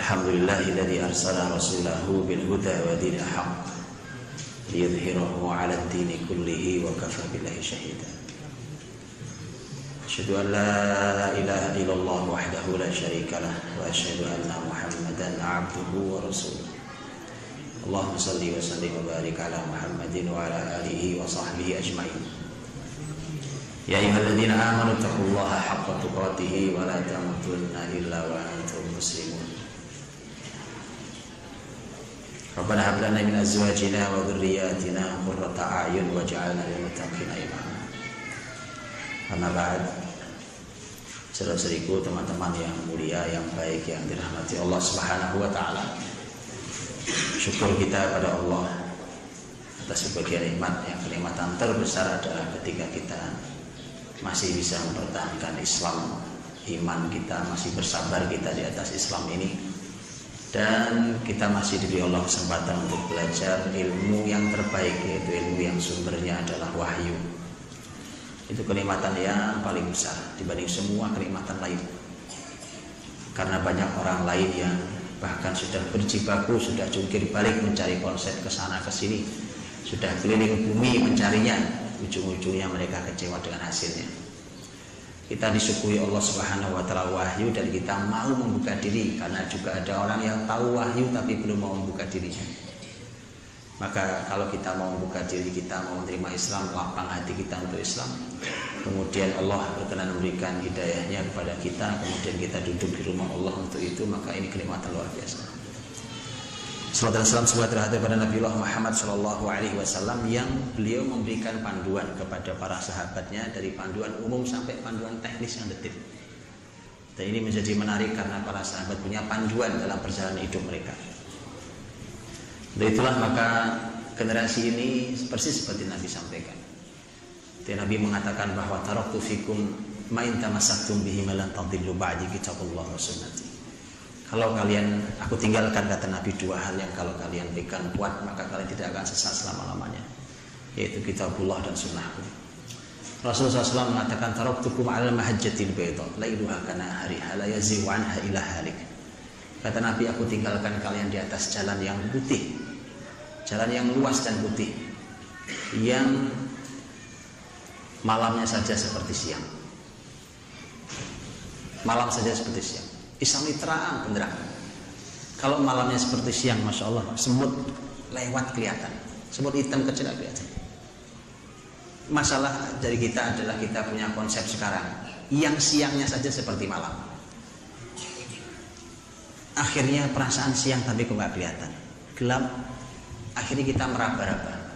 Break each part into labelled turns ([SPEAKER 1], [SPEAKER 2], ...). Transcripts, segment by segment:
[SPEAKER 1] Alhamdulillahilladzi arsala rasulahu bil huda wa dinil haqq liyudhhirahu 'ala ad-dini kullihi wa kafa billahi shahida. Asyhadu an la ilaha illallah wahdahu la syarika lah wa asyhadu anna Muhammadan 'abduhu wa rasuluh. Allahumma shalli wa sallim wa barik ala Muhammadin wa ala alihi wa sahbihi ajma'in. Ya ayyuhalladzina amanu taqullaha haqqa tuqatih wa la tamutunna illa wa antum muslimun. Rabbana hab lana min azwajina wa dhurriyyatina qurrata a'yun waj'alna lil muttaqina imama. Amma ba'd. Saudara-saudariku, teman-teman yang mulia, yang baik, yang dirahmati Allah Subhanahu wa taala. Syukur kita pada Allah atas sebagian nikmat. Yang kenikmatan terbesar adalah ketika kita masih bisa mempertahankan Islam, iman kita masih bersabar kita di atas Islam ini, dan kita masih diberi Allah kesempatan untuk belajar ilmu yang terbaik, yaitu ilmu yang sumbernya adalah wahyu. Itu kenikmatan yang paling besar dibanding semua kenikmatan lain, karena banyak orang lain yang bahkan sudah berjibaku, sudah jungkir balik mencari konsep kesana kesini, sudah keliling bumi mencarinya. Ujung-ujungnya mereka kecewa dengan hasilnya. Kita disyukuri Allah Subhanahu wa taala wahyu dan kita mau membuka diri, karena juga ada orang yang tahu wahyu tapi belum mau membuka dirinya. Maka kalau kita mau membuka diri, kita mau menerima Islam, lapang hati kita untuk Islam, kemudian Allah berkenan memberikan hidayahnya kepada kita, kemudian kita duduk di rumah Allah untuk itu, maka ini kenikmatan luar biasa. Salawat dan salam semoga terhadir pada Nabiullah Muhammad SAW yang beliau memberikan panduan kepada para sahabatnya, dari panduan umum sampai panduan teknis yang detil. Dan ini menjadi menarik karena para sahabat punya panduan dalam perjalanan hidup mereka. Dan itulah maka generasi ini persis seperti Nabi sampaikan. Dan Nabi mengatakan bahwa taraktu fikum ma in tamassaktum bihi lan tadillu ba'di kitabullah wa sunnati. Kalau kalian, aku tinggalkan, kata Nabi, dua hal yang kalau kalian pegang kuat maka kalian tidak akan sesat selama-lamanya, yaitu kitabullah dan sunnahku. Rasulullah SAW mengatakan taraktukum 'alal mahajjatil bayda lailuha kanahariha la yazighu 'anha illa halik. Kata Nabi, aku tinggalkan kalian di atas jalan yang putih, jalan yang luas dan putih, yang malamnya saja seperti siang. Malam saja seperti siang. Islam ini terang benderang. Kalau malamnya seperti siang, masya Allah, semut lewat kelihatan, semut hitam kecil kelihatan. Masalah dari kita adalah kita punya konsep sekarang yang siangnya saja seperti malam. Akhirnya perasaan siang tapi kok nggak kelihatan, gelap. Akhirnya kita meraba-raba.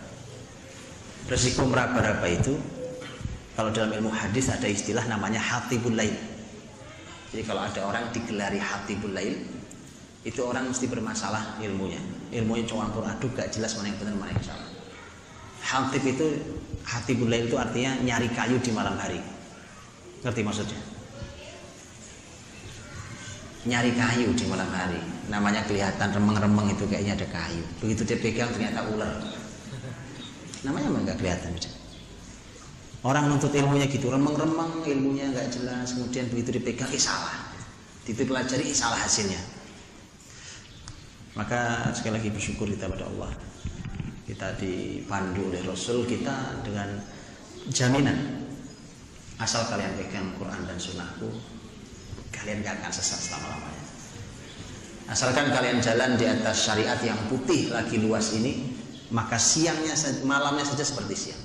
[SPEAKER 1] Resiko meraba-raba itu, kalau dalam ilmu hadis ada istilah namanya hatibul lail. Jadi kalau ada orang digelari hatibul lail, itu orang mesti bermasalah ilmunya campur aduk, gak jelas mana yang benar mana yang salah. Hatibul lail itu artinya nyari kayu di malam hari. Ngerti maksudnya? Nyari kayu di malam hari, namanya kelihatan remeng-remeng, itu kayaknya ada kayu. Begitu dia pegang ternyata ular, namanya memang gak kelihatan. Orang nuntut ilmunya gitu, remeng-remeng, ilmunya nggak jelas, kemudian begitu dipegang, salah, dipelajari, salah hasilnya. Maka sekali lagi bersyukur kita pada Allah, kita dipandu oleh Rasul kita dengan jaminan, asal kalian pegang Quran dan Sunnahku, kalian gak akan sesat selama-lamanya. Asalkan kalian jalan di atas syariat yang putih lagi luas ini, maka siangnya, malamnya saja seperti siang.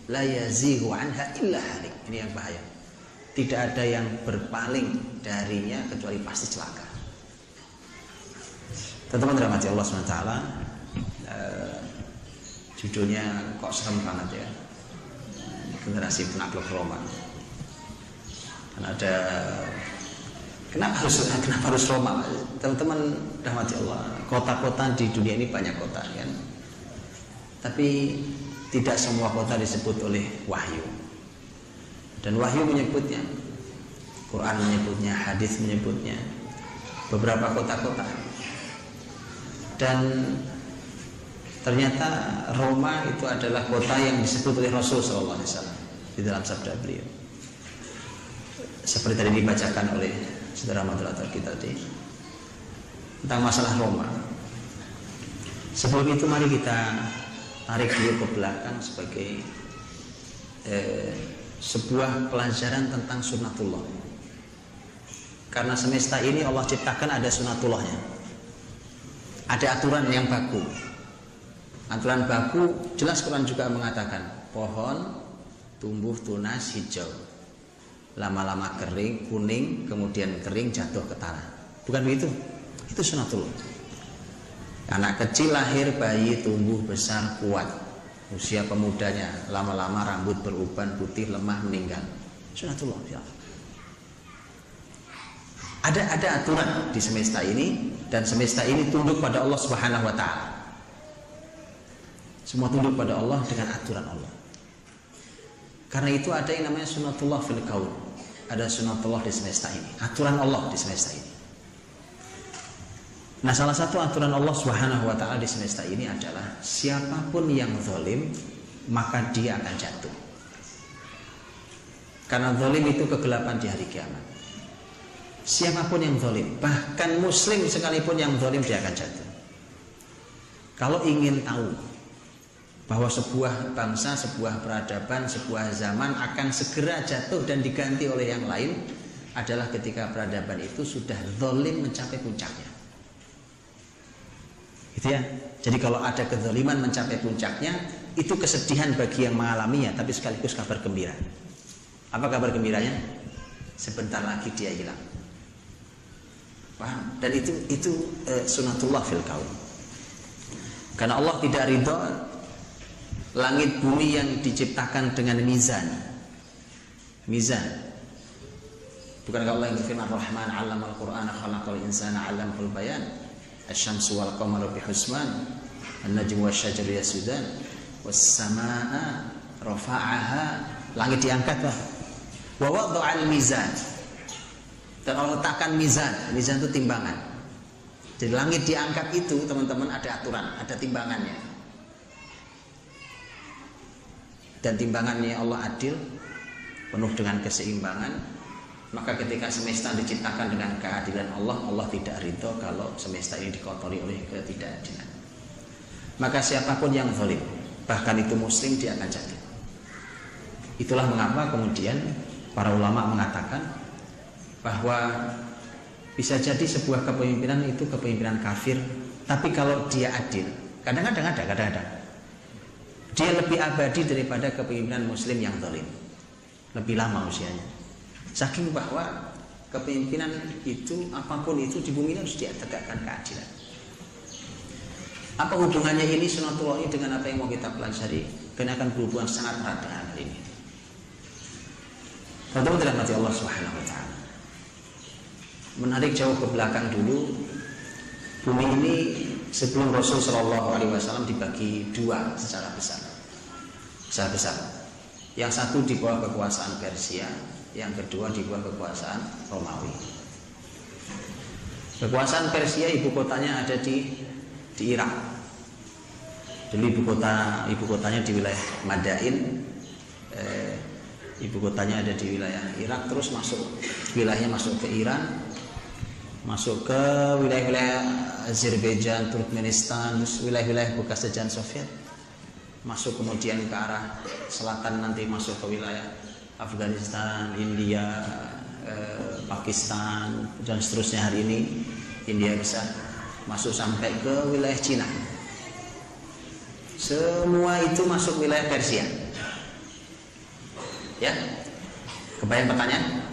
[SPEAKER 1] La yazighu anha illa halik. Ini yang bahaya. Tidak ada yang berpaling darinya kecuali pasti celaka. Teman-teman dirahmati Allah SWT, judulnya kok serem banget ya, generasi penakluk Roma. Dan ada kenapa harus Roma? Teman-teman dirahmati Allah, kota-kota di dunia ini banyak kota kan, tapi tidak semua kota disebut oleh wahyu. Dan wahyu menyebutnya, Quran menyebutnya, hadis menyebutnya, beberapa kota-kota. Dan ternyata Roma itu adalah kota yang disebut oleh Rasul SAW di dalam sabda beliau. Seperti tadi dibacakan oleh saudara moderator kita tadi, tentang masalah Roma. Sebelum itu mari kita tarik dulu ke belakang sebagai sebuah pelajaran tentang sunnatullah. Karena semesta ini Allah ciptakan ada sunnatullahnya, ada aturan yang baku. Aturan baku jelas Quran juga mengatakan pohon tumbuh tunas hijau, lama-lama kering, kuning, kemudian kering jatuh ke tanah. Bukan begitu? Itu sunnatullah. Anak kecil lahir, bayi tumbuh besar kuat, usia pemudanya lama-lama rambut beruban putih, lemah, meninggal. Sunnatullah ya. Ada aturan di semesta ini, dan semesta ini tunduk pada Allah Subhanahu wa taala. Semua tunduk pada Allah dengan aturan Allah. Karena itu ada yang namanya sunnatullah fil kaun. Ada sunnatullah di semesta ini, aturan Allah di semesta ini. Nah, salah satu aturan Allah Subhanahu wa taala di semesta ini adalah siapapun yang zalim maka dia akan jatuh. Karena zalim itu kegelapan di hari kiamat. Siapapun yang zalim, bahkan muslim sekalipun yang zalim, dia akan jatuh. Kalau ingin tahu bahwa sebuah bangsa, sebuah peradaban, sebuah zaman akan segera jatuh dan diganti oleh yang lain, adalah ketika peradaban itu sudah zalim mencapai puncaknya. Gitu ya. Jadi kalau ada kezaliman mencapai puncaknya, itu kesedihan bagi yang mengalaminya, tapi sekaligus kabar gembira. Apa kabar gembiranya? Sebentar lagi dia hilang. Paham? Dan itu sunnatullah fil kaun. Karena Allah tidak ridho langit bumi yang diciptakan dengan mizan. Mizan. Bukankah Allah yang berfirman Ar-Rahman 'allamal Qur'ana khalaqal insana 'allamahul bayan. Asy-syamsu wal qamaru bihusban. An-najmu wasy-syajaru yasjudan. Was-samaa'a rafa'aha. Langit diangkat, Pak. Wa wada'al mizan. Dan Allah letakkan mizan. Mizan itu timbangan. Jadi langit diangkat itu, teman-teman, ada aturan, ada timbangannya. Dan timbangannya Allah adil, penuh dengan keseimbangan. Maka ketika semesta diciptakan dengan keadilan Allah, Allah tidak ridho kalau semesta ini dikotori oleh ketidakadilan. Maka siapapun yang zalim, bahkan itu muslim, dia akan jatuh. Itulah mengapa kemudian para ulama mengatakan bahwa bisa jadi sebuah kepemimpinan itu kepemimpinan kafir, tapi kalau dia adil, kadang-kadang dia lebih abadi daripada kepemimpinan muslim yang zalim, lebih lama usianya. Saking bahwa kepemimpinan itu, apapun itu di bumi harus dia tegakkan keadilan. Apa hubungannya ini sunnatullah ini dengan apa yang mau kita pelajari? Karena akan berhubungan sangat erat dengan hal ini. Teman-teman dirahmati Allah Subhanahu wa taala. Menarik jauh ke belakang dulu, bumi ini sebelum Rasul Shallallahu Alaihi Wasallam dibagi dua secara besar. Yang satu di bawah kekuasaan Persia, yang kedua di bawah kekuasaan Romawi. Kekuasaan Persia ibu kotanya ada di Irak. Jadi ibu kotanya di wilayah Madain. Ibu kotanya ada di wilayah Irak, terus wilayahnya masuk ke Iran, masuk ke wilayah-wilayah Azerbaijan, Turkmenistan, terus wilayah-wilayah bekas jajahan Soviet, masuk kemudian ke arah selatan, nanti masuk ke wilayah Afghanistan, India, Pakistan, dan seterusnya. Hari ini India bisa masuk sampai ke wilayah Cina. Semua itu masuk wilayah Persia. Ya, kebayang pertanyaan?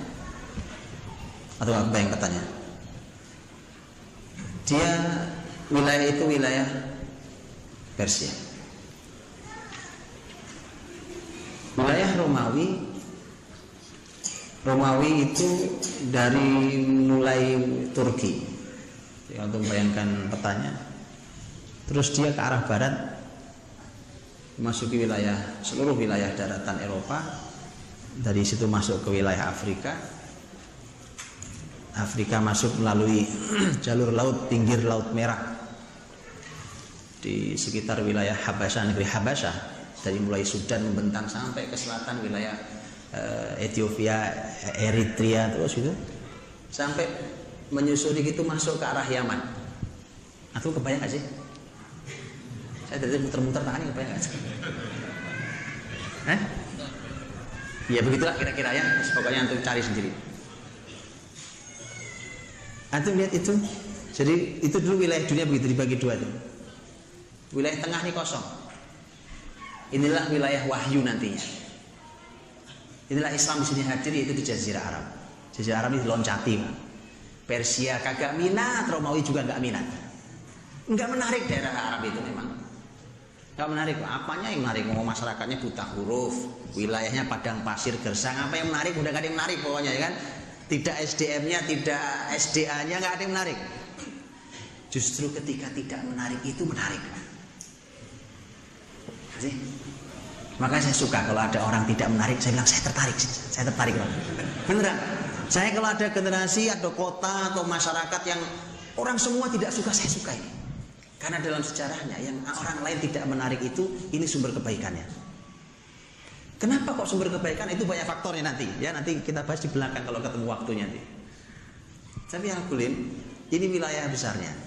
[SPEAKER 1] Atau nggak kebayang pertanyaan? Dia wilayah itu wilayah Persia. Wilayah Romawi itu dari mulai Turki. Ya, untuk membayangkan petanya. Terus dia ke arah barat, memasuki seluruh wilayah daratan Eropa. Dari situ masuk ke wilayah Afrika. Afrika masuk melalui jalur laut, pinggir Laut Merah, di sekitar wilayah Habasyah, negeri Habasyah, dari mulai Sudan membentang sampai ke selatan wilayah Ethiopia, Eritrea, terus gitu sampai menyusuri gitu masuk ke arah Yaman. Atau kebayang gak sih? Saya dari muter-muter tangan ini kebayang gak sih? Ya begitulah kira-kira ya. Pokoknya antum cari sendiri. Antum lihat itu. Jadi itu dulu wilayah dunia begitu dibagi dua tuh. Wilayah tengah ini kosong. Inilah wilayah wahyu nantinya. Inilah Islam di sini hadir, yaitu di Jazirah Arab. Jazirah Arab ini diloncati, Pak. Persia kagak minat, Romawi juga nggak minat. Nggak menarik daerah Arab itu memang. Nggak menarik. Apanya yang menarik? Mau masyarakatnya buta huruf, wilayahnya padang pasir gersang. Apa yang menarik? Udah nggak ada yang menarik pokoknya ya kan. Tidak SDM-nya, tidak SDA-nya, nggak ada yang menarik. Justru ketika tidak menarik itu menarik. Sih? Makanya saya suka kalau ada orang tidak menarik, saya bilang saya tertarik Pak. Beneran. Saya kalau ada generasi atau kota atau masyarakat yang orang semua tidak suka, saya suka ini. Karena dalam sejarahnya yang orang lain tidak menarik itu, ini sumber kebaikannya. Kenapa kok sumber kebaikan? Itu banyak faktornya nanti. Ya nanti kita bahas di belakang kalau ketemu waktunya nanti. Tapi yang kulim, ini wilayah besarnya.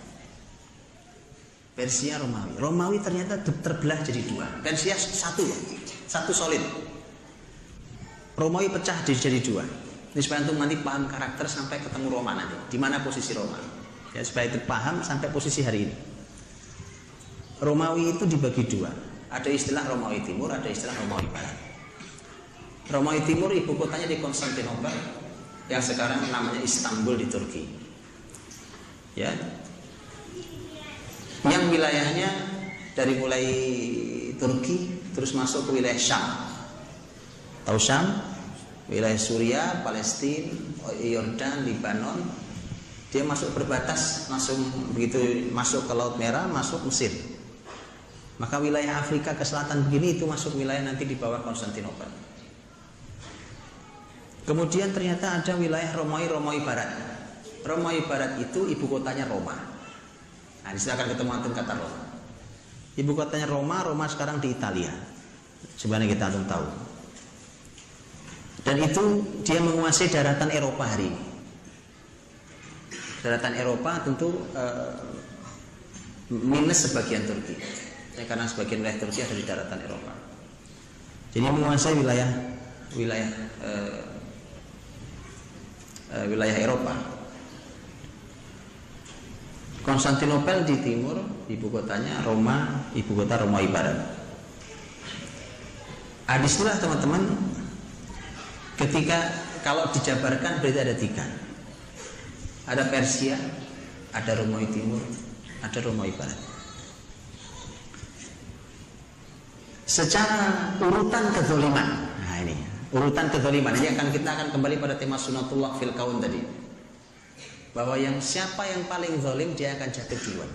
[SPEAKER 1] Persia, Romawi. Romawi ternyata terbelah jadi dua. Persia satu solid. Romawi pecah jadi dua. Ini supaya antum nanti paham karakter sampai ketemu Roma nanti. Di mana posisi Roma? Ya supaya itu paham sampai posisi hari ini. Romawi itu dibagi dua. Ada istilah Romawi Timur, ada istilah Romawi Barat. Romawi Timur ibu kotanya di Konstantinopel, yang sekarang namanya Istanbul di Turki. Ya. Yang wilayahnya dari mulai Turki terus masuk ke wilayah Syam. Tahu Syam? Wilayah Suria, Palestina, Yordan, Libanon. Dia masuk berbatas, langsung begitu masuk ke Laut Merah, masuk Mesir. Maka wilayah Afrika ke selatan begini itu masuk wilayah nanti di bawah Konstantinopel. Kemudian ternyata ada wilayah Romawi Barat. Romawi Barat itu ibu kotanya Roma. Nah, silakan ketemu antum kata Roma. Ibu kotanya Roma sekarang di Italia. Sebenarnya kita antum tahu. Dan itu dia menguasai daratan Eropa hari ini. Daratan Eropa tentu minus sebagian Turki. Ya, karena sebagian wilayah Turki ada di daratan Eropa. Jadi menguasai wilayah Eropa. Konstantinopel di timur, ibu kotanya Roma, ibu kota Romawi Barat. Disitulah teman-teman, ketika kalau dijabarkan berarti ada tiga. Ada Persia, ada Romawi Timur, ada Romawi Barat. Secara urutan kezaliman, nah ini urutan kezaliman ini kita akan kembali pada tema sunatullah fil kaun tadi, bahwa yang siapa yang paling zalim dia akan jatuh duluan.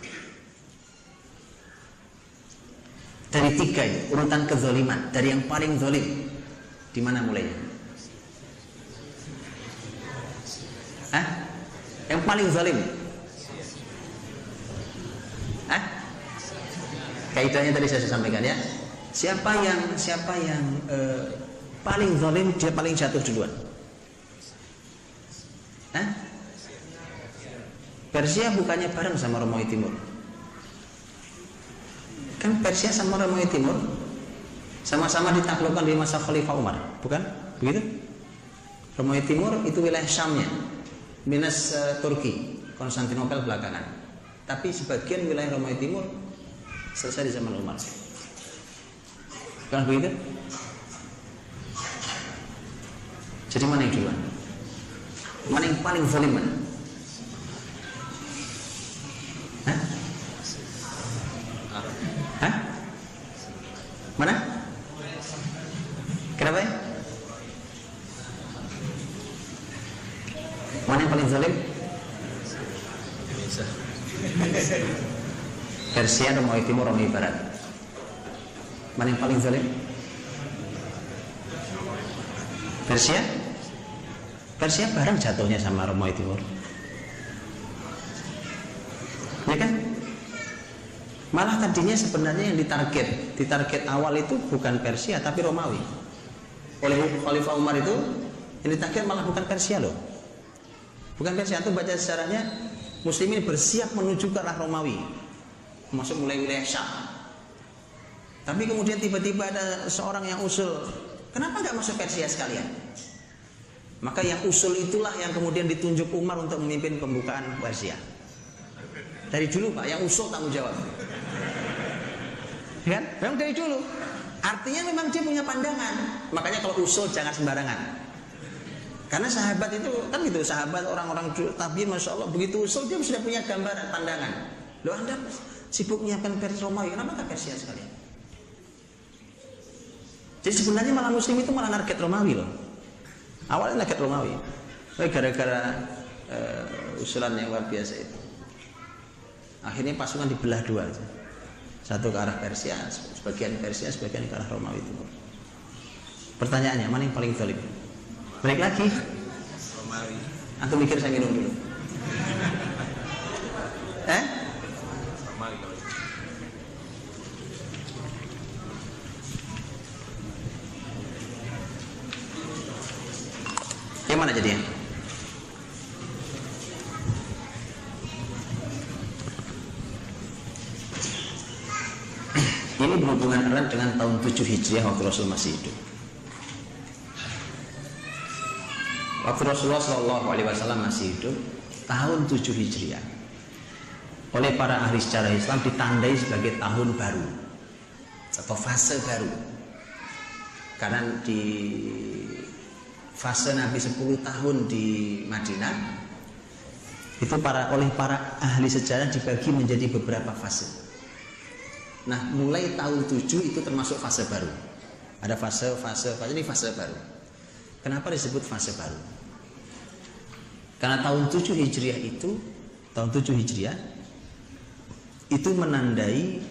[SPEAKER 1] Dari tiga ini urutan kezaliman, dari yang paling zalim di mana mulainya? Yang paling zalim? Kaidahnya tadi saya sampaikan ya. Siapa yang paling zalim dia paling jatuh duluan. Persia bukannya bareng sama Romawi Timur? Kan Persia sama Romawi Timur sama-sama ditaklukkan di masa Khalifah Umar, bukan? Begitu? Romawi Timur itu wilayah Syamnya, minus Turki, Konstantinopel belakangan. Tapi sebagian wilayah Romawi Timur selesai di zaman Umar. Kan begitu? Jadi mana yang duluan? Mana yang paling zalim mana? Mana? Kenapa ya? Mana yang paling zalim? Persia, Romawi Timur, Romawi Barat. Mana yang paling zalim? Persia? Persia bareng jatuhnya sama Romawi Timur. Ya kan? Malah tadinya sebenarnya yang ditarget awal itu bukan Persia tapi Romawi. Oleh Khalifah Umar itu yang ditarget malah bukan Persia loh. Bukan Persia, itu baca sejarahnya Muslimin bersiap menuju ke arah Romawi. masuk mulai wilayah Syam. Tapi kemudian tiba-tiba ada seorang yang usul, kenapa nggak masuk Persia sekalian? Maka yang usul itulah yang kemudian ditunjuk Umar untuk memimpin pembukaan Persia. Dari dulu Pak, yang usul tanggung jawab. Kan? Memang dari dulu. Artinya memang dia punya pandangan. Makanya kalau usul jangan sembarangan. Karena sahabat itu kan gitu, sahabat orang-orang tabi'in masya Allah begitu usul dia sudah punya gambaran pandangan. Loh Anda sibuk menyiapkan Persia Romawi, kenapa nggak Persia sekalian? Jadi sebenarnya malah Muslim itu malah target Romawi loh. Awalnya target Romawi, tapi gara-gara usulan yang luar biasa itu, akhirnya pasukan dibelah dua aja. Satu ke arah Persia, sebagian Persia, sebagian ke arah Romawi itu. Pertanyaannya, mana yang paling zalim? Balik lagi.
[SPEAKER 2] Romawi.
[SPEAKER 1] Aku mikir saya minum dulu.
[SPEAKER 2] Romawi kalau itu.
[SPEAKER 1] Yang mana jadinya? Ini berhubungan erat dengan tahun 7 Hijriah waktu Rasul masih hidup. Waktu Rasulullah SAW masih hidup, tahun 7 Hijriah oleh para ahli sejarah Islam ditandai sebagai tahun baru atau fase baru. Karena di fase Nabi 10 tahun di Madinah itu oleh para ahli sejarah dibagi menjadi beberapa fase. Nah, mulai tahun 7 itu termasuk fase baru. Ada fase, ini fase baru. Kenapa disebut fase baru? Karena tahun 7 Hijriah itu, tahun 7 Hijriah itu menandai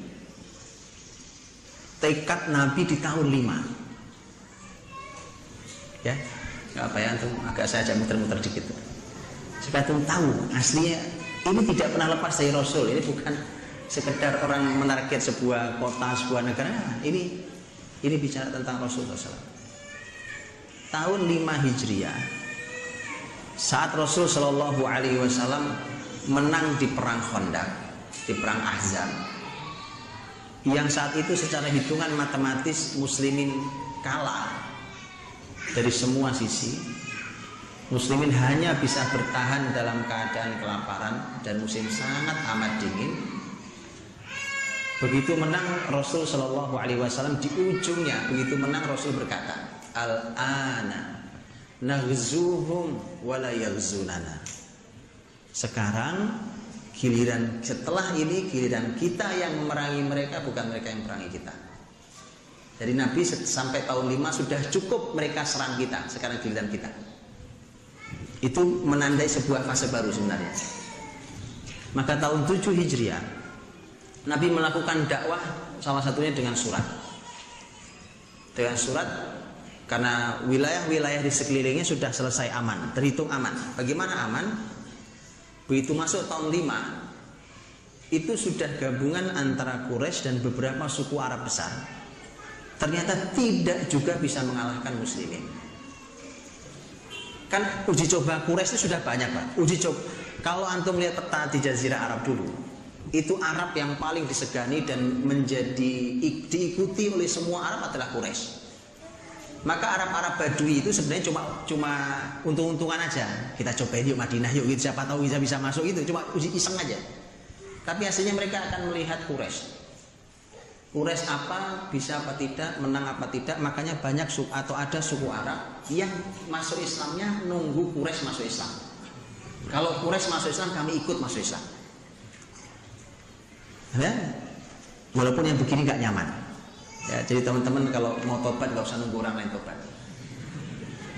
[SPEAKER 1] tekad Nabi di tahun 5. Ya, nggak apa ya, antum agak saya ajak muter-muter dikit. Supaya antum tahu aslinya ini tidak pernah lepas dari Rasul. Ini bukan sekedar orang menarget sebuah kota, sebuah negara. Ini bicara tentang Rasulullah SAW. Tahun 5 Hijriah, saat Rasul Shallallahu Alaihi Wasallam menang di perang Khandaq, di perang Ahzab, yang saat itu secara hitungan matematis Muslimin kalah dari semua sisi. Muslimin hanya bisa bertahan dalam keadaan kelaparan dan musim sangat amat dingin. Begitu menang Rasul Shallallahu Alaihi Wasallam, di ujungnya begitu menang Rasul berkata, Al-ana naghzuhum wala yaghzunana. Sekarang giliran, setelah ini giliran kita yang memerangi mereka, bukan mereka yang memerangi kita. Jadi Nabi sampai tahun 5 sudah cukup mereka serang kita, sekarang giliran kita. Itu menandai sebuah fase baru sebenarnya. Maka tahun 7 Hijriah Nabi melakukan dakwah salah satunya dengan surat. Dengan surat, karena wilayah-wilayah di sekelilingnya sudah selesai aman, terhitung aman. Bagaimana aman? Begitu masuk tahun 5, itu sudah gabungan antara Quraisy dan beberapa suku Arab besar. Ternyata tidak juga bisa mengalahkan Muslimin. Kan uji coba Quraisy itu sudah banyak Pak. Uji coba, kalau antum lihat peta di Jazirah Arab dulu, itu Arab yang paling disegani dan diikuti oleh semua Arab adalah Quraisy. Maka Arab-Arab Badui itu sebenarnya cuma untung-untungan aja. Kita cobain yuk Madinah yuk, siapa tahu bisa masuk itu, cuma uji iseng aja. Tapi hasilnya mereka akan melihat Quraisy. Quraisy apa, bisa apa tidak, menang apa tidak. Makanya banyak ada suku Arab yang masuk Islamnya nunggu Quraisy masuk Islam. Kalau Quraisy masuk Islam, kami ikut masuk Islam. Ya, walaupun yang begini nggak nyaman. Ya, jadi teman-teman kalau mau tobat nggak usah nunggu orang lain tobat.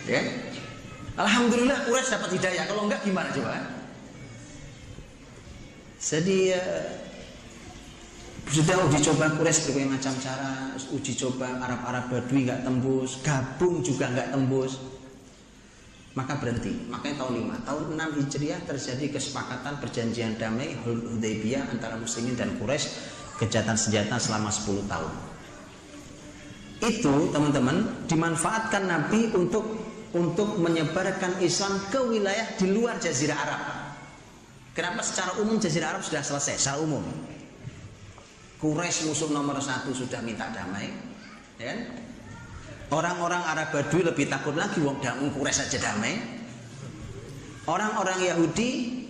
[SPEAKER 1] Ya, alhamdulillah Quraisy dapat hidayah. Kalau enggak gimana coba? Jadi sudah uji coba Quraisy berbagai macam cara, uji coba Arab-Arab Badui nggak tembus, gabung juga nggak tembus. Maka berhenti. Makanya tahun 5, tahun 6 Hijriah terjadi kesepakatan perjanjian damai Hudaybiyah antara Muslimin dan Quraisy, gencatan senjata selama 10 tahun. Itu teman-teman dimanfaatkan Nabi untuk menyebarkan Islam ke wilayah di luar Jazirah Arab. Kenapa? Secara umum Jazirah Arab sudah selesai secara umum. Quraisy musuh nomor 1 sudah minta damai, ya kan? Orang-orang Arab Badui lebih takut lagi, wong Quraisy saja damai. Orang-orang Yahudi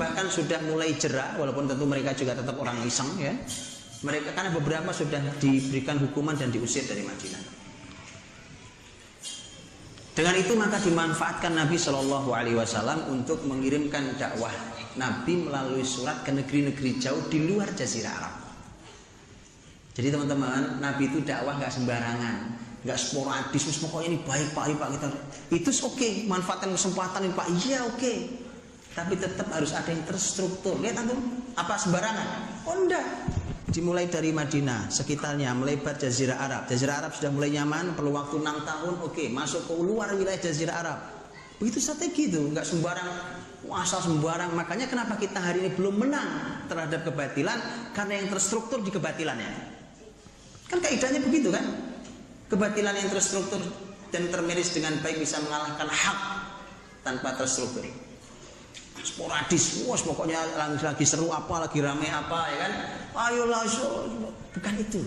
[SPEAKER 1] bahkan sudah mulai jera, walaupun tentu mereka juga tetap orang iseng, ya. Mereka karena beberapa sudah diberikan hukuman dan diusir dari Madinah. Dengan itu maka dimanfaatkan Nabi Shallallahu Alaihi Wasallam untuk mengirimkan dakwah Nabi melalui surat ke negeri-negeri jauh di luar Jazirah Arab. Jadi teman-teman, Nabi itu dakwah nggak sembarangan, nggak sporadis. Pokoknya ini baik Pak kita. Itu oke, manfaatkan kesempatan ini Pak. Iya oke. Tapi tetap harus ada yang terstruktur. Lihat antum, apa sembarangan? Oh enggak. Dimulai dari Madinah, sekitarnya, melebar Jazirah Arab. Jazirah Arab sudah mulai nyaman, perlu waktu 6 tahun, oke, masuk ke luar wilayah Jazirah Arab. Begitu strategi itu, nggak sembarang, asal sembarang. Makanya kenapa kita hari ini belum menang terhadap kebatilan? Karena yang terstruktur di kebatilannya. Kan kaidahnya begitu kan? Kebatilan yang terstruktur dan termiris dengan baik bisa mengalahkan hak tanpa terstruktur. Sporadis, pokoknya lagi seru apa, lagi rame apa, ya kan? Ayolah, bukan itu.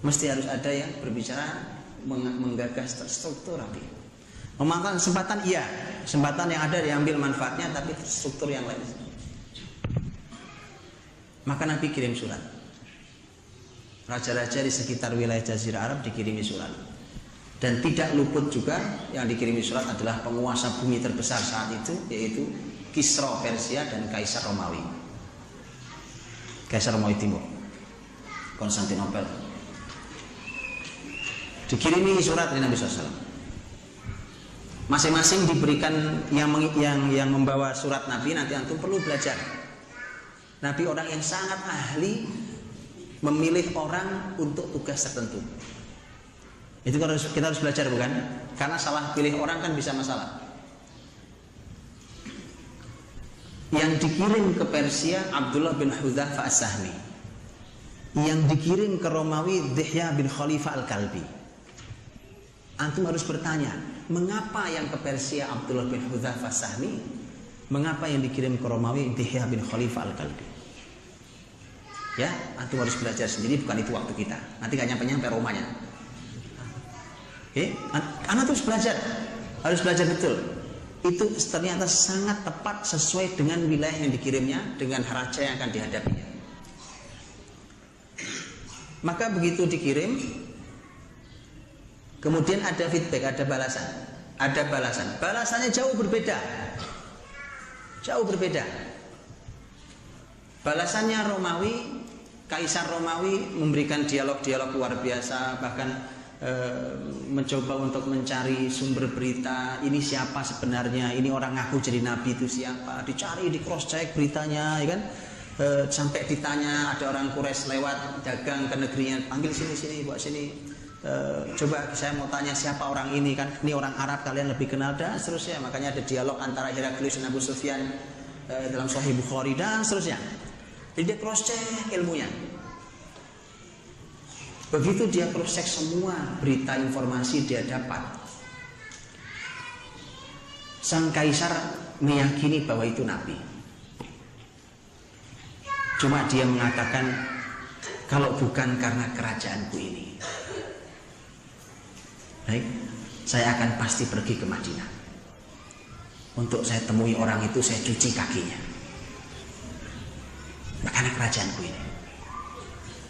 [SPEAKER 1] Mesti harus ada yang berbicara menggagas terstruktur rapi. Memanfaatkan kesempatan, iya, kesempatan yang ada diambil manfaatnya, tapi struktur yang lain. Maka Nabi kirim surat. Raja-raja di sekitar wilayah Jazirah Arab dikirimi surat. Dan tidak luput juga yang dikirimi surat adalah penguasa bumi terbesar saat itu, yaitu Kisra Persia dan Kaisar Romawi. Kaisar Romawi Timur, Konstantinopel. Dikirimi surat dari Nabi SAW. Masing-masing diberikan yang membawa surat Nabi. Nanti antum perlu belajar. Nabi orang yang sangat ahli memilih orang untuk tugas tertentu. Itu kita harus belajar, bukan? Karena salah pilih orang kan bisa masalah. Yang dikirim ke Persia Abdullah bin Hudzaifah As-Sahmi. Yang dikirim ke Romawi Dihya bin Khalifah Al-Kalbi. Antum harus bertanya, mengapa yang ke Persia Abdullah bin Hudzaifah As-Sahmi? Mengapa yang dikirim ke Romawi Dihya bin Khalifah Al-Kalbi? Ya, antum harus belajar sendiri, bukan itu waktu kita. Nanti gak nyampe-nyampe Romanya. Anak terus belajar, harus belajar betul. Itu ternyata sangat tepat sesuai dengan wilayah yang dikirimnya, dengan raja yang akan dihadapinya. Maka begitu dikirim, kemudian ada feedback, ada balasan. Balasannya jauh berbeda. Balasannya Romawi, Kaisar Romawi memberikan dialog-dialog luar biasa, bahkan mencoba untuk mencari sumber berita, ini siapa sebenarnya, ini orang ngaku jadi nabi itu siapa, dicari, di cross check beritanya, ya kan? Sampai ditanya, ada orang Quraisy lewat dagang ke negerinya, panggil sini buat sini, coba saya mau tanya siapa orang ini, kan ini orang Arab kalian lebih kenal, dan seterusnya. Makanya ada dialog antara Heraklius dan Abu Sufyan dalam Sahih Bukhari dan seterusnya. Jadi dia cross check ilmunya. Begitu dia cross check semua berita informasi dia dapat, sang kaisar meyakini bahwa itu nabi. Cuma dia mengatakan, kalau bukan karena kerajaanku ini, baik, saya akan pasti pergi ke Madinah. Untuk saya temui orang itu, saya cuci kakinya. Karena kerajaanku ini.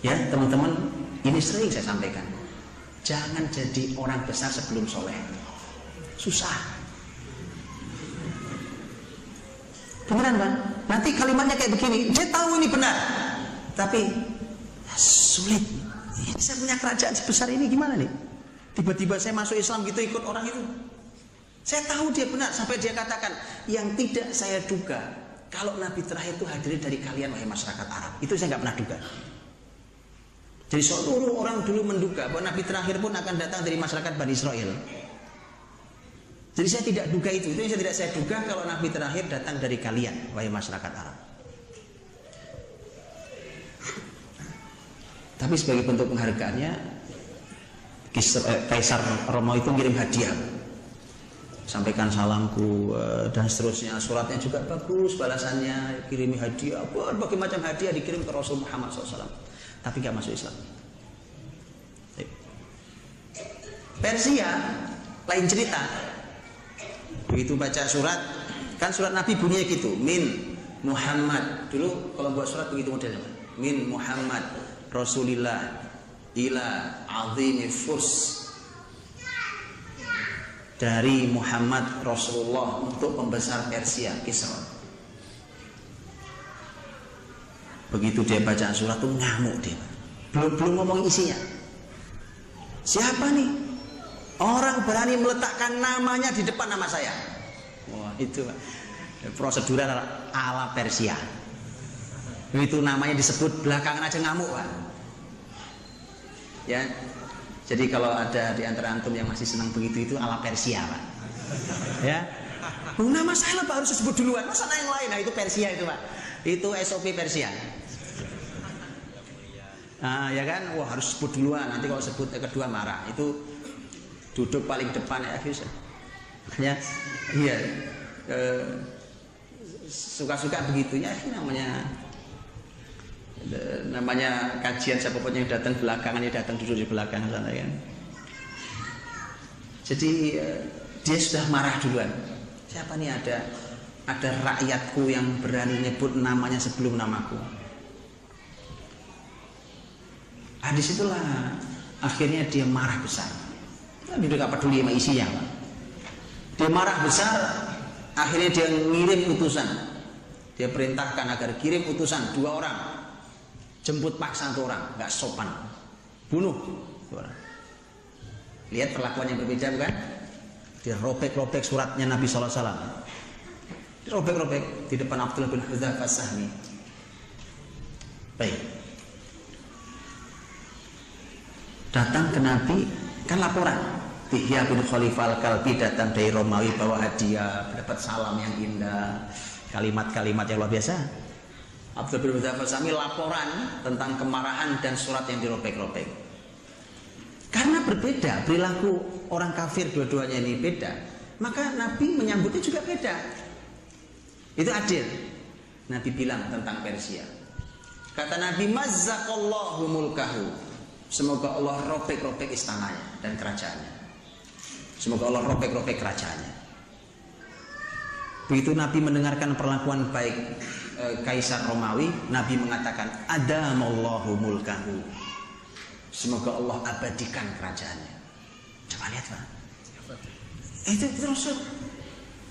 [SPEAKER 1] Ya teman-teman, ini sering saya sampaikan. Jangan jadi orang besar sebelum soleh. Susah. Beneran Bang? Nanti kalimatnya kayak begini, dia tahu ini benar, tapi sulit. Ini saya punya kerajaan sebesar ini, gimana nih? Tiba-tiba saya masuk Islam gitu, ikut orang itu. Saya tahu dia benar, sampai dia katakan, yang tidak saya duga, kalau Nabi terakhir itu hadir dari kalian wahai masyarakat Arab. Itu saya nggak pernah duga. Jadi seluruh orang dulu menduga bahwa Nabi terakhir pun akan datang dari masyarakat Bani Israel. Jadi saya tidak duga itu. Itu yang tidak saya duga, kalau Nabi terakhir datang dari kalian wahai masyarakat Arab. Tapi sebagai bentuk penghargaannya, Kaisar Romawi itu ngirim hadiah. sampaikan salamku dan seterusnya. Suratnya juga bagus, balasannya kirimi hadiah, berbagai macam hadiah dikirim ke Rasul Muhammad SAW, tapi nggak masuk Islam. Persia lain cerita. Begitu baca surat, kan surat Nabi bunyinya gitu, min Muhammad. Dulu kalau buat surat begitu modelnya, min Muhammad Rasulillah ila azimi furs, dari Muhammad Rasulullah untuk pembesar Persia, Kisra. Begitu dia baca surat itu ngamuk dia. Belum ngomong isinya. Siapa nih orang berani meletakkan namanya di depan nama saya? Wah, itu prosedural ala Persia. Itu namanya disebut belakangan aja ngamuk, Pak. Ya. Jadi kalau ada di antara antum yang masih senang begitu, itu ala Persia, Pak. Ya. Nama saya Pak harus disebut duluan. Masa yang lain? Nah, itu Persia itu, Pak. Itu SOP Persia. Nah, ya kan? Wah, harus sebut duluan. Nanti kalau sebut kedua marah. Itu duduk paling depan ya bisa. Ya. Iya. Suka-suka begitunya namanya kajian, siapapun yang datang belakangan, dia datang duduk di belakang sana kan. Jadi dia sudah marah duluan. Siapa nih ada rakyatku yang berani nyebut namanya sebelum namaku. Disitulah akhirnya dia marah besar. Dia gak peduli sama isinya, Pak. Dia marah besar. Akhirnya dia ngirim utusan. Dia perintahkan agar kirim utusan 2 orang. Jemput paksa 1 orang, nggak sopan, bunuh 2 orang. Lihat perlakuan yang berbeda bukan? Dia robek-robek suratnya Nabi SAW. Dia robek-robek di depan Abdullah bin Hudzafah As-Sahmi. Baik. Datang ke Nabi, kan laporan. Dihya bin Khalifah Al-Kalbi datang dari Romawi bawa hadiah, dapat salam yang indah, kalimat-kalimat yang luar biasa. Abdullah bin Hudzafah As-Sahmi laporan tentang kemarahan dan surat yang dirobek-robek. Karena berbeda perilaku orang kafir, dua-duanya ini beda, maka Nabi menyambutnya juga beda. Itu adil. Nabi bilang tentang Persia. Kata Nabi, mazzaqallahu mulkahu. Semoga Allah robek-robek istananya dan kerajaannya. Semoga Allah robek-robek kerajaannya. Begitu Nabi mendengarkan perlakuan baik Kaisar Romawi, Nabi mengatakan adamallahu mulkahu. Semoga Allah abadikan kerajaannya. Coba lihat, Pak. Itu terus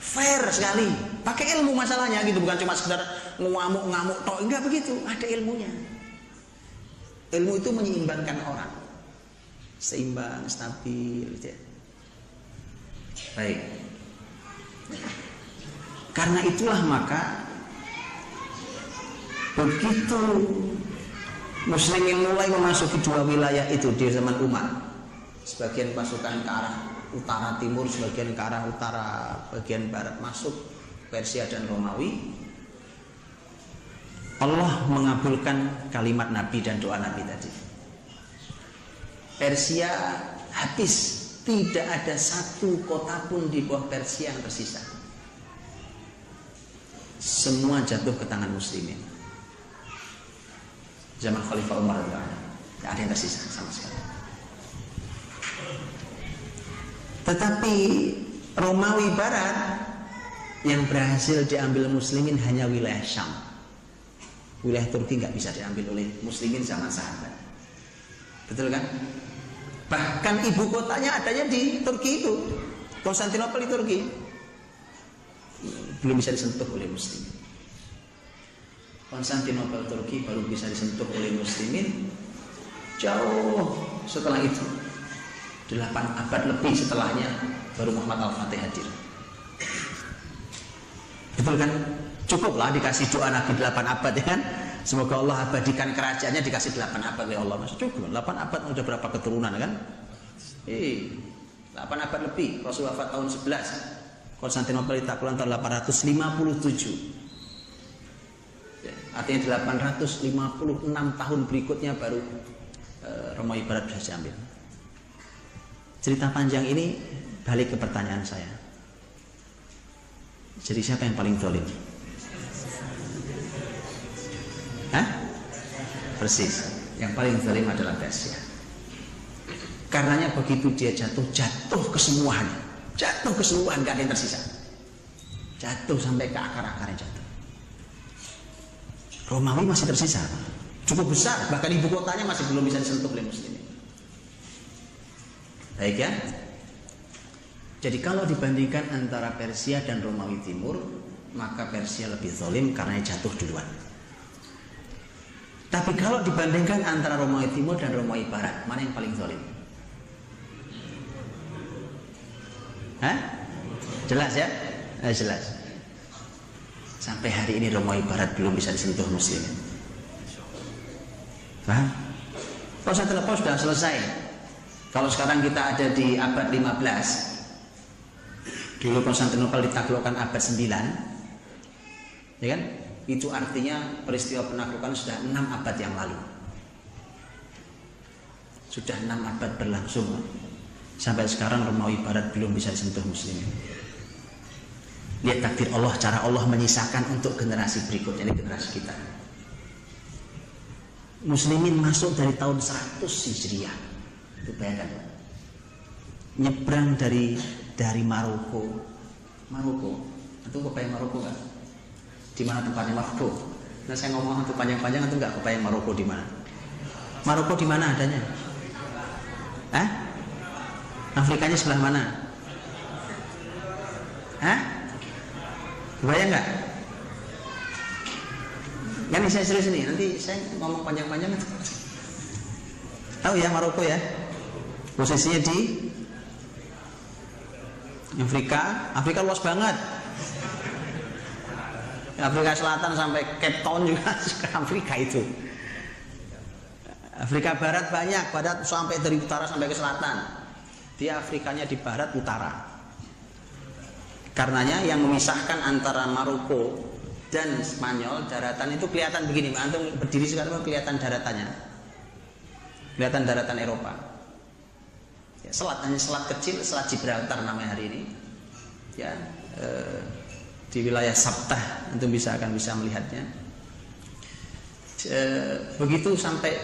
[SPEAKER 1] fair sekali. Pakai ilmu masalahnya gitu, bukan cuma sekedar ngamuk-ngamuk tok, enggak begitu, ada ilmunya. Ilmu itu menyeimbangkan orang. Seimbang, stabil gitu ya. Baik. Karena itulah maka begitu Muslimin mulai memasuki 2 wilayah itu di zaman Umar, sebagian pasukan ke arah utara timur, sebagian ke arah utara bagian barat masuk Persia dan Romawi, Allah mengabulkan kalimat Nabi dan doa Nabi tadi. Persia habis, tidak ada satu kota pun di bawah Persia yang tersisa. Semua jatuh ke tangan muslimin. Zaman Khalifah Umar tidak ada yang tersisa sama sekali. Tetapi Romawi Barat yang berhasil diambil muslimin hanya wilayah Syam. Wilayah Turki nggak bisa diambil oleh muslimin zaman sahabat. Betul kan? Bahkan ibu kotanya adanya di Turki itu, Konstantinopel di Turki, belum bisa disentuh oleh muslimin. Konstantinopel Turki baru bisa disentuh oleh muslimin jauh setelah itu, 8 abad lebih setelahnya baru Muhammad Al-Fatih hadir. Betul kan? Cukuplah dikasih doa Nabi 8 abad ya kan? Semoga Allah abadikan kerajaannya, dikasih 8 abad oleh Allah. Masih cukup 8 abad, udah berapa keturunan kan? 8 abad lebih. Rasul wafat tahun 11, Konstantinopel ditaklukkan tahun 857. Artinya 856 tahun berikutnya baru Romawi Barat bisa diambil. Cerita panjang ini balik ke pertanyaan saya. Jadi siapa yang paling zalim? Hah? Persis. Yang paling zalim adalah Persia. Karenanya begitu dia jatuh kesemuanya. Jatuh keseluruhan, gak ada yang tersisa. Jatuh sampai ke akar-akarnya jatuh. Romawi masih tersisa, cukup besar, bahkan ibu kotanya masih belum bisa disentuh oleh muslimin. Baik ya. Jadi kalau dibandingkan antara Persia dan Romawi Timur, maka Persia lebih zalim karena jatuh duluan. Tapi kalau dibandingkan antara Romawi Timur dan Romawi Barat, mana yang paling zalim? Hah? Jelas ya? Jelas. Sampai hari ini Romawi Barat belum bisa disentuh muslimin. Paham? Konstantinopel sudah selesai. Kalau sekarang kita ada di abad 15, dulu Konstantinopel ditaklukkan abad 9, ya kan? Itu artinya peristiwa penaklukan sudah 6 abad yang lalu. Sudah 6 abad berlangsung. Sampai sekarang Romawi Barat belum bisa disentuh muslimin. Lihat takdir Allah, cara Allah menyisakan untuk generasi berikutnya, ini generasi kita. Muslimin masuk dari tahun 100 Hijriah. Itu bayangkan. Nyebrang dari Maroko. Itu kebayang Maroko kan? Di mana tempatnya Maroko? Nah saya ngomong itu panjang-panjang itu enggak kebayang Maroko di mana? Maroko di mana adanya? Hah? Afrikanya sebelah mana? Hah? Kebayang nggak? Kan saya serius ini, nanti saya ngomong panjang-panjang. Tahu ya Maroko ya? Posisinya di Afrika luas banget. Afrika Selatan sampai Cape Town juga Afrika itu. Afrika Barat banyak, Barat sampai dari utara sampai ke selatan. Dia Afrikanya di barat utara. Karenanya yang memisahkan antara Maroko dan Spanyol daratan itu kelihatan begini. Antum berdiri sekarang kelihatan daratannya. Kelihatan daratan Eropa. Ya, hanya selat kecil, selat Gibraltar namanya hari ini. Ya, di wilayah Sabtah antum akan bisa melihatnya. Begitu sampai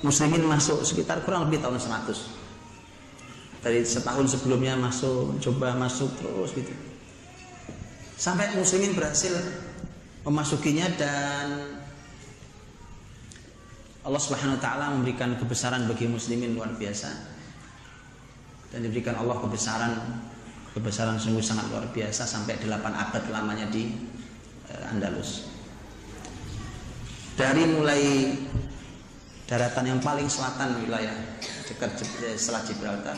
[SPEAKER 1] muslimin masuk sekitar kurang lebih tahun 100. Dari setahun sebelumnya coba masuk terus gitu. Sampai muslimin berhasil memasukinya dan Allah Subhanahu wa taala memberikan kebesaran bagi muslimin luar biasa. Dan diberikan Allah kebesaran sungguh sangat luar biasa sampai 8 abad lamanya di Andalus. Dari mulai daratan yang paling selatan wilayah dekat Selat Gibraltar,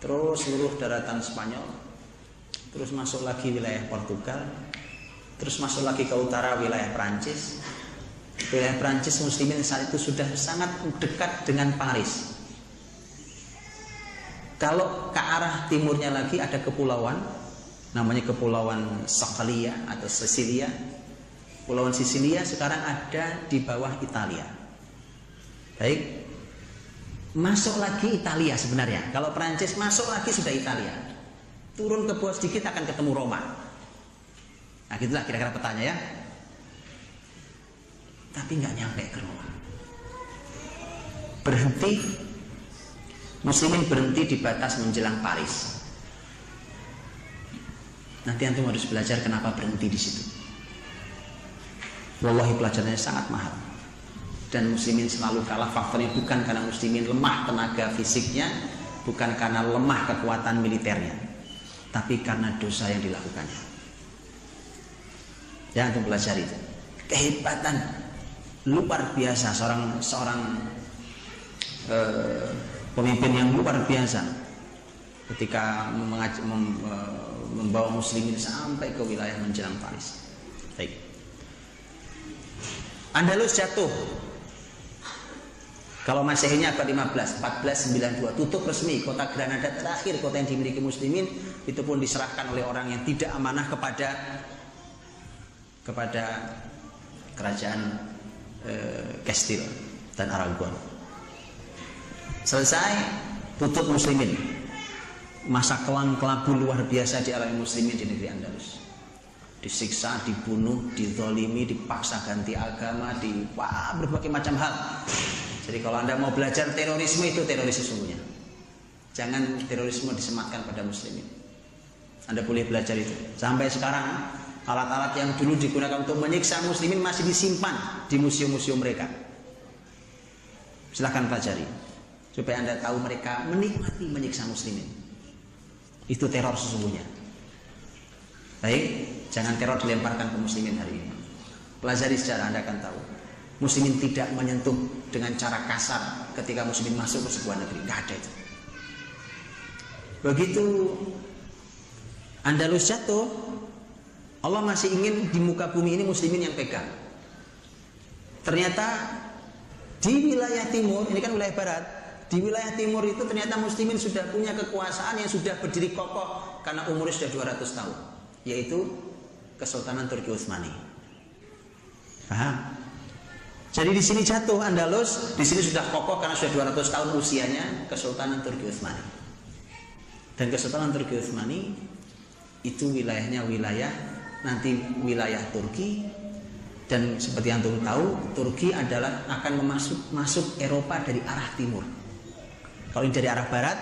[SPEAKER 1] terus seluruh daratan Spanyol, terus masuk lagi wilayah Portugal, terus masuk lagi ke utara wilayah Prancis. Wilayah Prancis muslimin saat itu sudah sangat dekat dengan Paris. Kalau ke arah timurnya lagi ada kepulauan, namanya Kepulauan Sicilia atau Sisilia. Kepulauan Sisilia sekarang ada di bawah Italia. Baik. Masuk lagi Italia sebenarnya. Kalau Prancis masuk lagi sudah Italia. Turun ke bawah sedikit akan ketemu Roma. Nah gitulah kira-kira petanya ya. Tapi nggak nyampe ke Roma. Muslimin berhenti di batas menjelang Paris. Nanti antum harus belajar kenapa berhenti di situ. Wallahi pelajarannya sangat mahal. Dan muslimin selalu kalah, faktornya bukan karena muslimin lemah tenaga fisiknya, bukan karena lemah kekuatan militernya, tapi karena dosa yang dilakukannya. Ya, untuk belajar itu kehebatan luar biasa seorang pemimpin yang luar biasa ketika membawa muslimin sampai ke wilayah menjelang Paris. Baik. Andalus jatuh. Kalau Masehinya abad 15, 1492 tutup resmi kota Granada terakhir, kota yang dimiliki muslimin, itu pun diserahkan oleh orang yang tidak amanah kepada kerajaan Castile dan Aragon. Selesai, tutup muslimin. masa kelam kelabu luar biasa dialami muslimin di negeri Andalus. Disiksa, dibunuh, dizalimi, dipaksa ganti agama, berbagai macam hal. Jadi kalau Anda mau belajar terorisme, itu teroris sesungguhnya. Jangan terorisme disematkan pada muslimin. Anda boleh belajar itu. Sampai sekarang alat-alat yang dulu digunakan untuk menyiksa muslimin masih disimpan di museum-museum mereka. Silahkan pelajari supaya Anda tahu mereka menikmati menyiksa muslimin. Itu teror sesungguhnya. Baik, jangan teror dilemparkan ke muslimin hari ini. Pelajari sejarah, Anda akan tahu muslimin tidak menyentuh dengan cara kasar ketika muslimin masuk ke sebuah negeri. Tidak ada itu. Begitu Andalus jatuh, Allah masih ingin di muka bumi ini muslimin yang pegang. Ternyata di wilayah timur, ini kan wilayah barat, di wilayah timur itu ternyata muslimin sudah punya kekuasaan yang sudah berdiri kokoh karena umurnya sudah 200 tahun, yaitu Kesultanan Turki Utsmani. Paham? Jadi di sini jatuh Andalus, di sini sudah kokoh karena sudah 200 tahun usianya Kesultanan Turki Utsmani. Dan Kesultanan Turki Utsmani itu wilayahnya nanti wilayah Turki, dan seperti yang antum tahu, Turki adalah akan masuk Eropa dari arah timur. Kalau ini dari arah barat,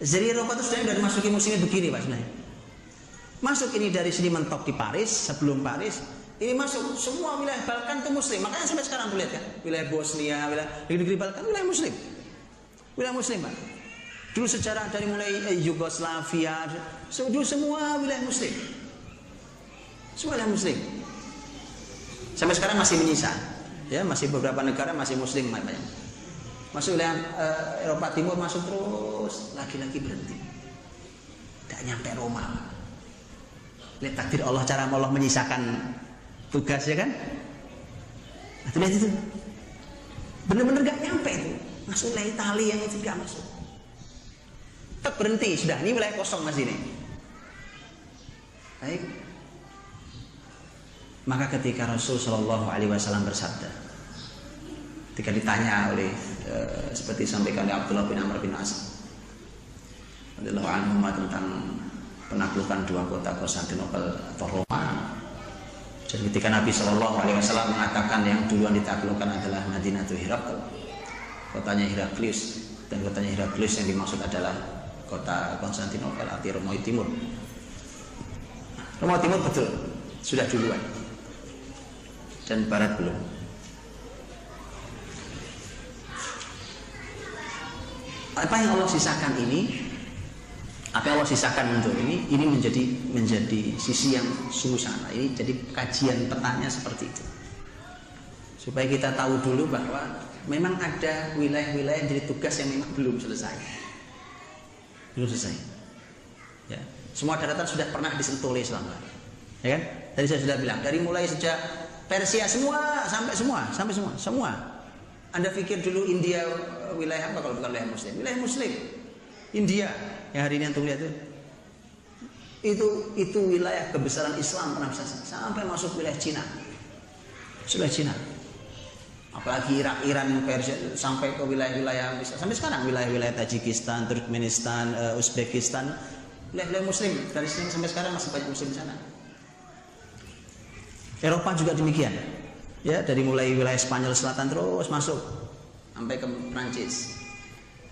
[SPEAKER 1] jadi Eropa itu sebenarnya dari masuki musimnya begini Pak sebenarnya. Masuk ini dari sini mentok di Paris, sebelum Paris, ini masuk semua wilayah Balkan itu muslim. Makanya sampai sekarang tuh lihat kan, wilayah Bosnia, wilayah negeri Balkan, wilayah muslim. Wilayah muslim Pak. Dulu sejarah dari mulai Yugoslavia, dulu semua wilayah muslim. Semua wilayah muslim. Sampai sekarang masih menyisa. Ya, masih beberapa negara masih muslim banyak. Masuk wilayah Eropa Timur, masuk terus, lagi-lagi berhenti. Tidak nyampe Roma. Lihat takdir Allah, cara Allah menyisakan tugas ya kan. Nah, lihat itu. Benar-benar gak nyampe itu. Masuk wilayah Italia yang itu gak masuk. Tetap berhenti, sudah ini wilayah kosong masih ini. Baik. Maka ketika Rasul Shallallahu Alaihi Wasallam bersabda, ketika ditanya oleh seperti sampaikan oleh Abdullah bin Amr bin As radhiyallahu anhu tentang penaklukan dua kota Konstantinopel atau Roma, dan ketika Nabi Shallallahu Alaihi Wasallam mengatakan yang duluan ditaklukkan adalah Madinatul Hirakl, kotanya Heraklius, dan kotanya Heraklius yang dimaksud adalah kota Konstantinopel arti Romawi Timur. Romawi Timur betul sudah duluan, dan Barat belum. Apa yang Allah sisakan ini, apa yang Allah sisakan untuk ini menjadi sisi yang sungguh sana. Ini jadi kajian petanya seperti itu, supaya kita tahu dulu bahwa memang ada wilayah-wilayah yang jadi tugas yang memang belum selesai. Ya, semua daratan sudah pernah disentuh oleh Islam, ya kan? Tadi saya sudah bilang, dari mulai sejak Persia semua. Anda pikir dulu India wilayah apa kalau bukan wilayah Muslim? Wilayah Muslim. India yang hari ini antum lihat itu wilayah kebesaran Islam pernah sampai masuk wilayah Cina. Wilayah Cina. Apalagi Irak, Iran, Persia, sampai ke wilayah-wilayah sampai sekarang wilayah-wilayah Tajikistan, Turkmenistan, Uzbekistan, wilayah-wilayah Muslim dari sini sampai sekarang masih banyak Muslim di sana. Eropa juga demikian. Ya, dari mulai wilayah Spanyol selatan terus masuk sampai ke Prancis.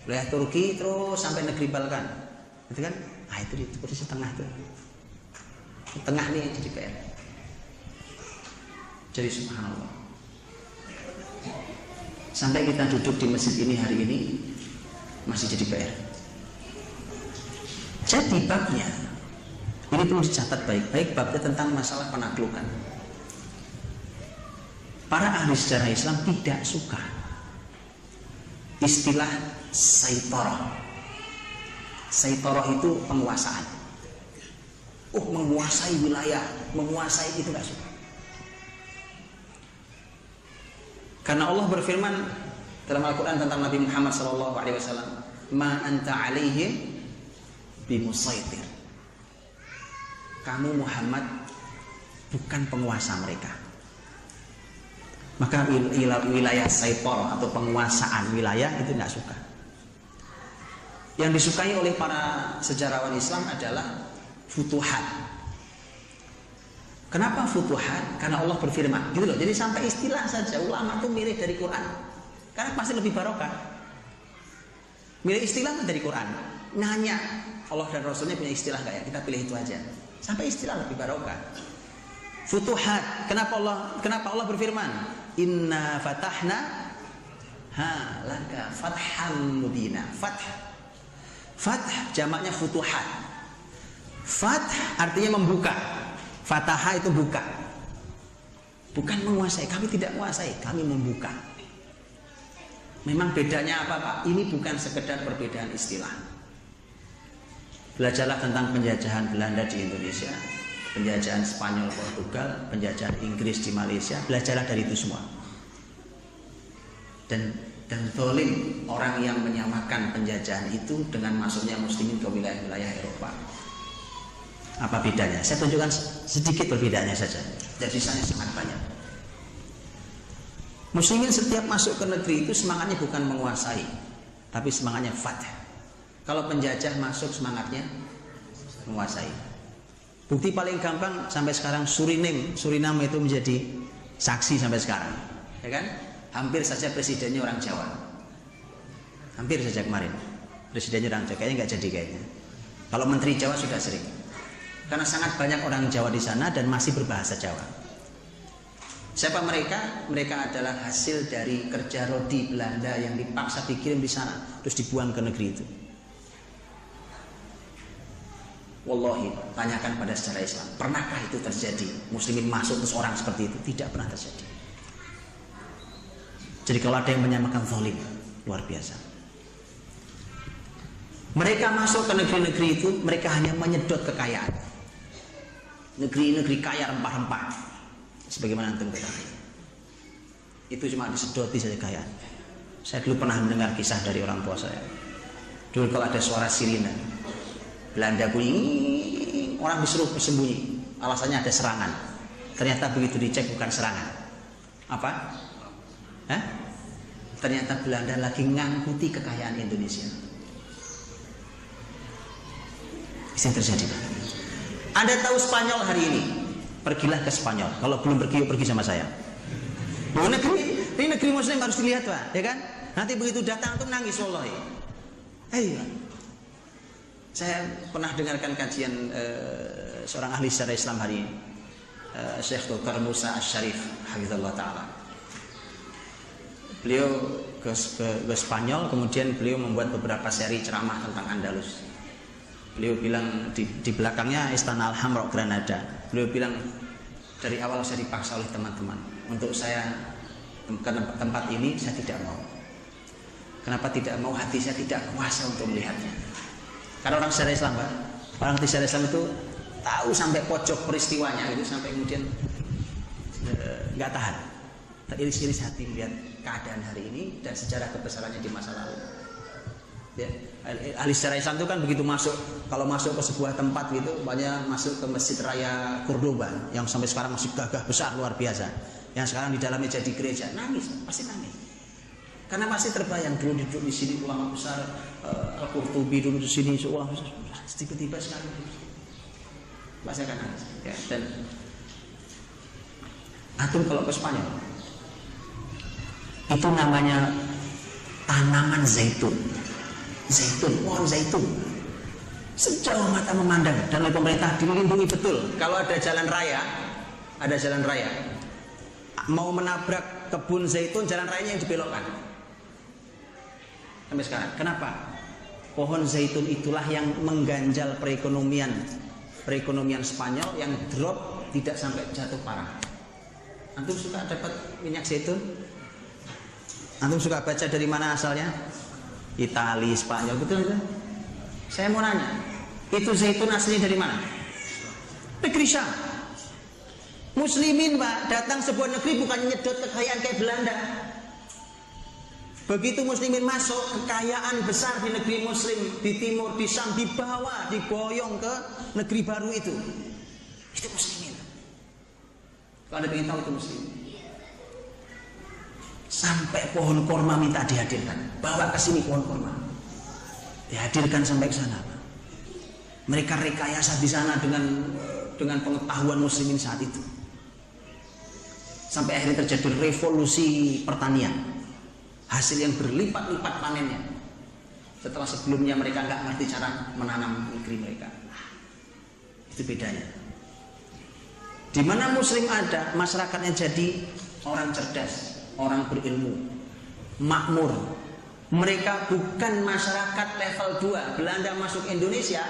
[SPEAKER 1] Wilayah Turki terus sampai negeri Balkan. Itu kan? Ah, itu di posisi tengah tuh. Tengah nih jadi PR. Jadi subhanallah. Sampai kita duduk di masjid ini hari ini masih jadi PR. Jadi babnya ini perlu dicatat baik-baik, babnya tentang masalah penaklukan. Para ahli sejarah Islam tidak suka istilah Saitoroh. Saitoroh itu penguasaan. Menguasai wilayah, menguasai itu nggak suka. Karena Allah berfirman dalam Al-Quran tentang Nabi Muhammad SAW, Ma anta alaihim bimusaitir. Kamu Muhammad bukan penguasa mereka. Maka wilayah Saitor atau penguasaan wilayah itu nggak suka. Yang disukai oleh para sejarawan Islam adalah futuhat. Kenapa futuhat? Karena Allah berfirman, gitu loh. Jadi sampai istilah saja ulama itu milih dari Quran, karena pasti lebih barokah. Milih istilah dari Quran. Nanya Allah dan Rasulnya punya istilah nggak ya? Kita pilih itu aja. Sampai istilah lebih barokah. Futuhat. Kenapa Allah berfirman? Inna fatahna laka fatham mubina. Fath jamaknya futuhat. Fath artinya membuka. Fataha itu buka. Bukan menguasai. Kami tidak menguasai, kami membuka. Memang bedanya apa, Pak? Ini bukan sekedar perbedaan istilah. Belajarlah tentang penjajahan Belanda di Indonesia, penjajahan Spanyol Portugal, penjajahan Inggris di Malaysia. Belajarlah dari itu semua. Dan zalim orang yang menyamakan penjajahan itu dengan masuknya muslimin ke wilayah-wilayah Eropa. Apa bedanya? Saya tunjukkan sedikit perbedaannya saja. Dan sisanya sangat banyak. Muslimin setiap masuk ke negeri itu semangatnya bukan menguasai, tapi semangatnya fath. Kalau penjajah masuk semangatnya menguasai. Bukti paling gampang sampai sekarang Suriname itu menjadi saksi sampai sekarang, ya kan? Hampir saja presidennya orang Jawa. Hampir saja kemarin presidennya orang Jawa, kayaknya nggak jadi kayaknya. Kalau menteri Jawa sudah sering. Karena sangat banyak orang Jawa di sana dan masih berbahasa Jawa. Siapa mereka? Mereka adalah hasil dari kerja rodi Belanda yang dipaksa dikirim di sana, terus dibuang ke negeri itu. Wallahi, tanyakan pada sejarah Islam, pernahkah itu terjadi? Muslimin masuk terus orang seperti itu? Tidak pernah terjadi. Jadi kalau ada yang menyamakan zalim, luar biasa. Mereka masuk ke negeri-negeri itu, mereka hanya menyedot kekayaan. Negeri-negeri kaya rempah-rempah, sebagaimana antum ketahui. Itu cuma disedoti saja kekayaan. Saya dulu pernah mendengar kisah dari orang tua saya. Dulu kalau ada suara sirine Belanda bunyi, orang disuruh bersembunyi. Alasannya ada serangan. Ternyata begitu dicek bukan serangan. Apa? Ternyata Belanda lagi ngangkuti kekayaan Indonesia. Itu yang terjadi. Anda tahu Spanyol hari ini? Pergilah ke Spanyol. Kalau belum pergi, pergi sama saya. Ini negeri Muslim harus dilihat, Pak, ya kan? Nanti begitu datang tuh nangis, wallahi. Saya pernah dengarkan kajian seorang ahli sejarah Islam hari ini, Syekh Dr. Musa Asy-Syarif, hafizallahu taala. Beliau ke Spanyol, kemudian beliau membuat beberapa seri ceramah tentang Andalus. Beliau bilang di belakangnya Istana Al-Hamra Granada. Beliau bilang dari awal saya dipaksa oleh teman-teman untuk saya ke tempat ini, saya tidak mau. Kenapa tidak mau? Hati saya tidak kuasa untuk melihatnya. Karena orang sejarah Islam, Pak, orang sejarah Islam itu tahu sampai pojok peristiwanya itu, sampai kemudian nggak tahan, teriris-iris hati melihat keadaan hari ini dan sejarah kebesarannya di masa lalu. Ya, ahli sejarah Islam itu kan begitu masuk, kalau masuk ke sebuah tempat gitu, banyak masuk ke Masjid Raya Cordoba yang sampai sekarang masih gagah besar luar biasa, yang sekarang di dalamnya jadi gereja, nangis, pasti nangis, karena masih terbayang dulu duduk di sini ulama besar, Al-Qurtubi dulu di sini ulama besar, tiba-tiba sekarang pasti akan nangis. Ya, dan antum kalau ke Spanyol, itu namanya tanaman zaitun. Pohon zaitun sejauh mata memandang, dan oleh pemerintah dilindungi betul. Kalau ada jalan raya mau menabrak kebun zaitun, jalan rayanya yang dibelokkan sampai sekarang. Kenapa? Pohon zaitun itulah yang mengganjal perekonomian Spanyol, yang drop tidak sampai jatuh parah. Antum suka dapat minyak zaitun? Antum suka baca dari mana asalnya? Itali, Spanyol, betul itu? Saya mau nanya, itu zaitun aslinya dari mana? Negeri Syam. Muslimin, Pak, datang sebuah negeri bukan nyedot kekayaan kayak Belanda. Begitu muslimin masuk, kekayaan besar di negeri Muslim, di timur, di Syam, dibawa, diboyong ke negeri baru itu. Itu muslimin. Kalau Anda ingin tahu itu muslimin. Sampai pohon korma minta dihadirkan, bawa ke sini pohon korma. Dihadirkan sampai ke sana. Mereka rekayasa di sana dengan pengetahuan muslimin saat itu. Sampai akhirnya terjadi revolusi pertanian. Hasil yang berlipat-lipat panennya. Setelah sebelumnya mereka nggak ngerti cara menanam negeri mereka. Itu bedanya. Di mana muslim ada, masyarakatnya jadi orang cerdas, orang berilmu, makmur. Mereka bukan masyarakat level 2. Belanda masuk Indonesia,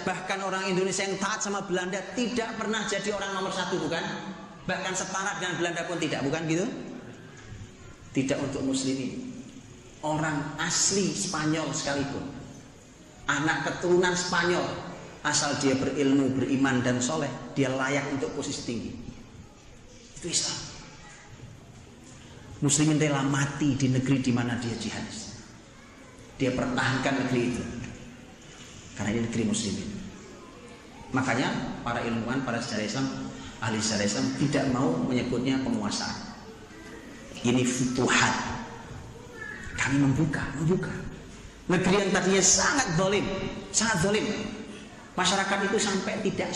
[SPEAKER 1] bahkan orang Indonesia yang taat sama Belanda tidak pernah jadi orang nomor 1, bukan? Bahkan setara dengan Belanda pun tidak, bukan gitu? Tidak untuk muslimin. Orang asli Spanyol sekalipun, anak keturunan Spanyol, asal dia berilmu, beriman dan soleh, dia layak untuk posisi tinggi. Itu Islam. Muslimin rela mati di negeri di mana dia jihadis. Dia pertahankan negeri itu. Karena ini negeri muslimin. Makanya para ilmuwan, para sejarah Islam, ahli sejarah Islam tidak mau menyebutnya penguasaan. Ini futuhat. Kami membuka. Negeri yang tadinya sangat zalim. Masyarakat itu sampai tidak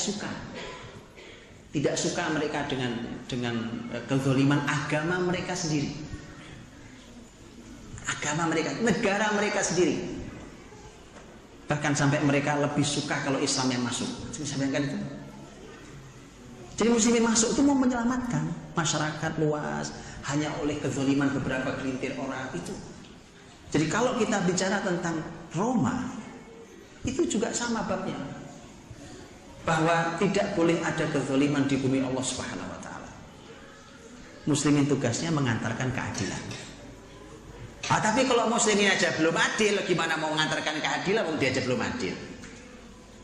[SPEAKER 1] suka mereka dengan kezaliman agama mereka sendiri. Negara mereka sendiri. Bahkan sampai mereka lebih suka kalau Islam yang masuk. Bisa bayangkan itu? Jadi muslimin masuk itu mau menyelamatkan masyarakat luas hanya oleh kezaliman beberapa gelintir orang itu. Jadi kalau kita bicara tentang Roma, itu juga sama babnya. Bahwa tidak boleh ada kezaliman di bumi Allah Subhanahu wa taala. Muslimin tugasnya mengantarkan keadilan. Tapi kalau muslimin aja belum adil, gimana mau mengantarkan keadilan wong dia aja belum adil.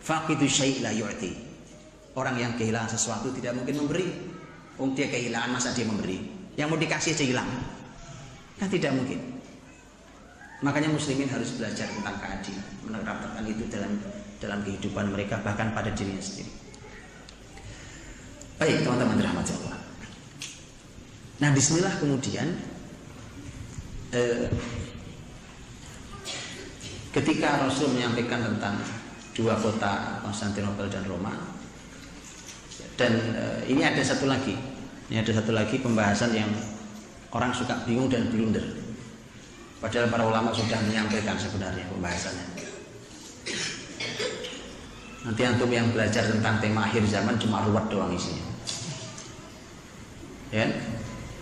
[SPEAKER 1] Faqidu syai' la yu'ti. Orang yang kehilangan sesuatu tidak mungkin memberi. Wong dia kehilangan masa dia memberi? Yang mau dikasih aja hilang. Kan tidak mungkin. Makanya muslimin harus belajar tentang keadilan, menerapkan itu dalam kehidupan mereka, bahkan pada dirinya sendiri. Baik teman-teman dirahmati Allah. Nah disinilah kemudian ketika Rasul menyampaikan tentang dua kota Konstantinopel dan Roma, dan ini ada satu lagi pembahasan yang orang suka bingung dan blunder. Padahal para ulama sudah menyampaikan sebenarnya pembahasannya. Nanti antum yang belajar tentang tema akhir zaman cuma ruwet doang isinya. Ya,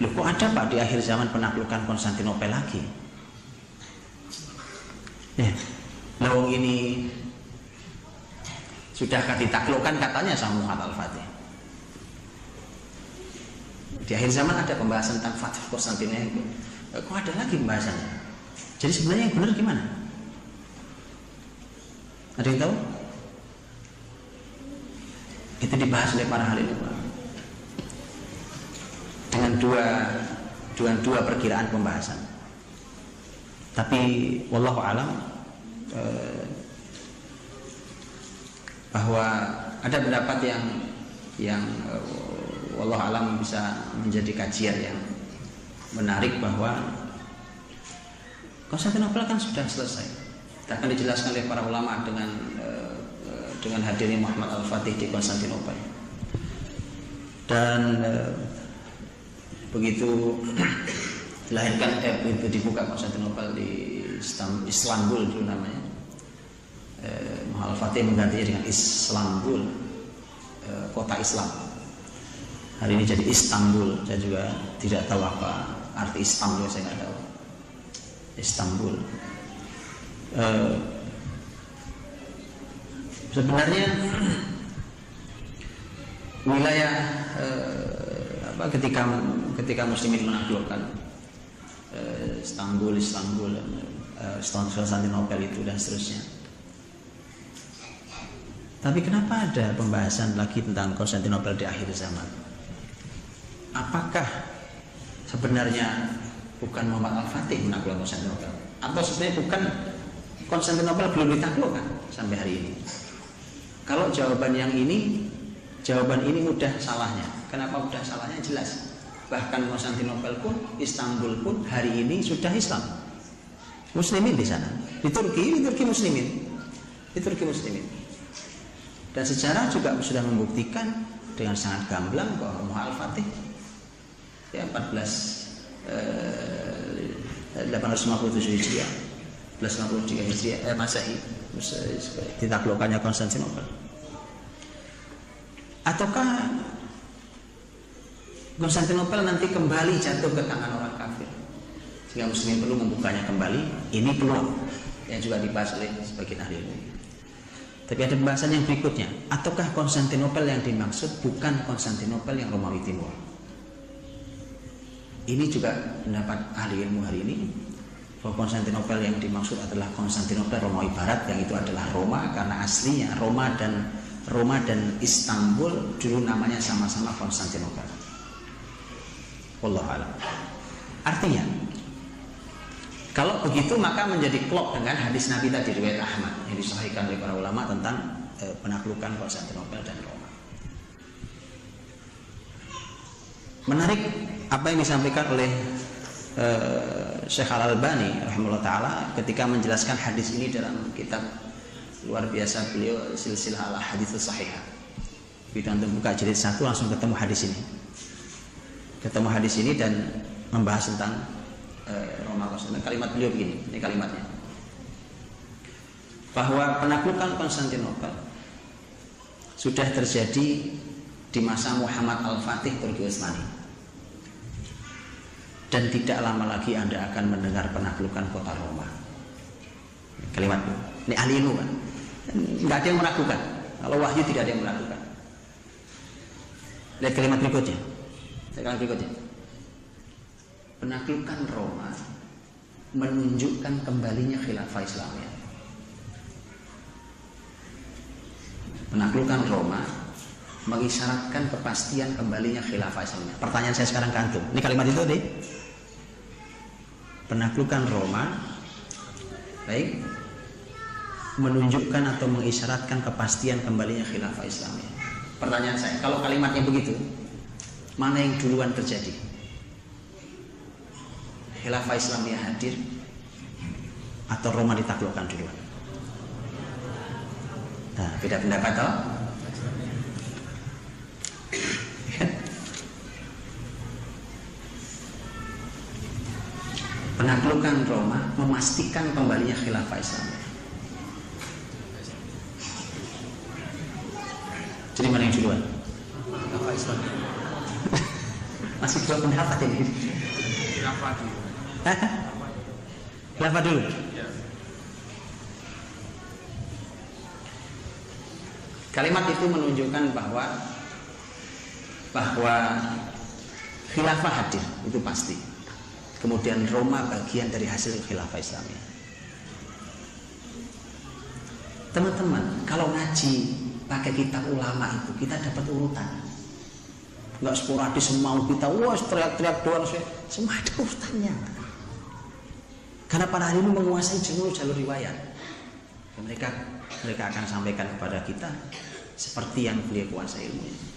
[SPEAKER 1] loh kok ada Pak di akhir zaman penaklukan Konstantinopel lagi? Ya, lawang ini sudahkah ditaklukkan katanya sama Muhammad Al-Fatih? Di akhir zaman ada pembahasan tentang Fatih Konstantinopel. Kok ada lagi pembahasannya? Jadi sebenarnya yang benar gimana? Ada yang tahu? Itu dibahas oleh para ahli ulama dengan dua perkiraan pembahasan. Tapi wallahu alam bahwa ada pendapat yang wallahu alam bisa menjadi kajian yang menarik, bahwa Konstantinopel kan sudah selesai. Akan dijelaskan oleh para ulama dengan hadirnya Muhammad Al-Fatih di Konstantinopel. Dan begitu dilahirkan begitu dibuka Konstantinopel di Istanbul dulu namanya, Muhammad Al-Fatih menggantinya dengan Istanbul, kota Islam. Hari ini jadi Istanbul. Saya juga tidak tahu apa arti Istanbul, saya nggak tahu. Istanbul. Sebenarnya wilayah ketika muslimin menaklukkan Istanbul, Konstantinopel itu dan seterusnya. Tapi kenapa ada pembahasan lagi tentang Konstantinopel di akhir zaman? Apakah sebenarnya bukan Muhammad Al-Fatih menaklukkan Konstantinopel, atau sebenarnya bukan Konstantinopel belum ditaklukkan sampai hari ini? Kalau jawaban ini mudah salahnya. Kenapa mudah salahnya? Jelas. Bahkan Konstantinopel pun, Istanbul pun hari ini sudah Islam. muslimin di sana. Di Turki muslimin. Di Turki muslimin. Dan sejarah juga sudah membuktikan dengan sangat gamblang bahwa Romawi Al-Fatih ya 857 Hijriah, 1153 Hijriah Masehi ditaklukkannya Konstantinopel. Ataukah Konstantinopel nanti kembali jatuh ke tangan orang kafir sehingga muslimin perlu membukanya kembali? Ini peluang yang juga dibahas oleh sebagian ahli ilmu. Tapi ada pembahasan yang berikutnya, ataukah Konstantinopel yang dimaksud bukan Konstantinopel yang Romawi Timur? Ini juga pendapat ahli ilmu hari ini, bahwa Konstantinopel yang dimaksud adalah Konstantinopel Romawi Barat, yang itu adalah Roma, karena aslinya Roma dan Istanbul dulu namanya sama-sama Konstantinopel. Wallahu a'lam. Artinya, kalau begitu maka menjadi klop dengan hadis Nabi tadi riwayat Ahmad yang disahihkan oleh para ulama tentang penaklukan Konstantinopel dan Roma. Menarik apa yang disampaikan oleh Syekh Al-Albani rahimahullah ta'ala ketika menjelaskan hadis ini dalam kitab luar biasa beliau Silsilah al-Hadits Shahihah. Kita untuk buka jilid 1 langsung ketemu hadis ini. Ketemu hadis ini dan membahas tentang Roma Konstantinopel. Kalimat beliau begini, ini kalimatnya. Bahwa penaklukan Konstantinopel sudah terjadi di masa Muhammad Al-Fatih Turki Utsmani. Dan tidak lama lagi Anda akan mendengar penaklukan kota Roma. Kalimat ini ahli ilmu kan? Nggak ada yang menaklukkan. Kalau wahyu tidak ada yang menaklukkan. Lihat kalimat berikutnya. Penaklukan Roma menunjukkan kembalinya khilafah Islamiyah. Penaklukan Roma mengisyaratkan kepastian kembalinya khilafah Islamiyah. Pertanyaan saya sekarang ke antum. Ini kalimat itu deh. Penaklukan Roma baik menunjukkan atau mengisyaratkan kepastian kembalinya khilafah Islamiyah. Pertanyaan saya, kalau kalimatnya begitu, mana yang duluan terjadi? Khilafah Islamiyah hadir atau Roma ditaklukkan duluan? Nah, beda pendapat toh? Penaklukan Roma memastikan kembalinya khilafah Islamiyah. Jadi mana yang duluan?
[SPEAKER 2] Khilafah Islamiyah.
[SPEAKER 1] Masih dua pendapat ini.
[SPEAKER 2] Khilafah dulu.
[SPEAKER 1] Khilafah dulu.
[SPEAKER 2] Ya.
[SPEAKER 1] Kalimat itu menunjukkan bahwa khilafah hadir, itu pasti. Kemudian Roma bagian dari hasil khilafah Islamiyah. Teman-teman, kalau ngaji pakai kitab ulama itu kita dapat urutan. Nggak sporadis semau kita, wah teriak-teriak doang, semua ada urutannya. Karena para ahli ini menguasai jalur riwayat. Dan mereka akan sampaikan kepada kita seperti yang beliau kuasai ilmunya.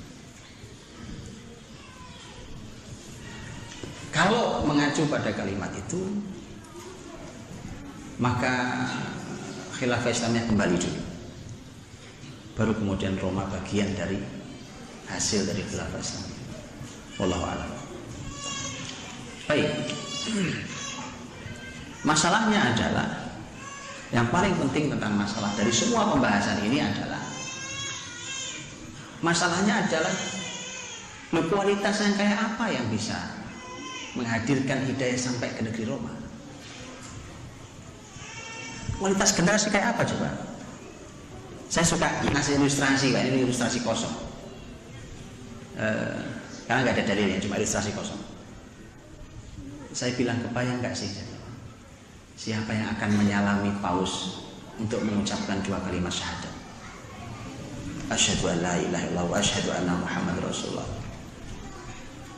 [SPEAKER 1] Kalau mengacu pada kalimat itu, maka khilafah Islamiyah kembali dulu. Baru kemudian Roma bagian dari hasil dari khilafah Islamiyah. Wallahu a'lam. Baik. Masalahnya adalah, yang paling penting tentang masalah dari semua pembahasan ini adalah, masalahnya adalah kualitas yang kayak apa yang bisa menghadirkan hidayah sampai ke negeri Roma. Kualitas generasi kayak apa coba? Saya suka ngasih ilustrasi, Pak. Ini ilustrasi kosong. Karena nggak ada dalilnya, cuma ilustrasi kosong. Saya bilang, kebayang nggak sih siapa yang akan menyalami paus untuk mengucapkan dua kalimat syahadat? Asyhadu an la ilaha illallah wa asyhadu anna Muhammad Rasulullah.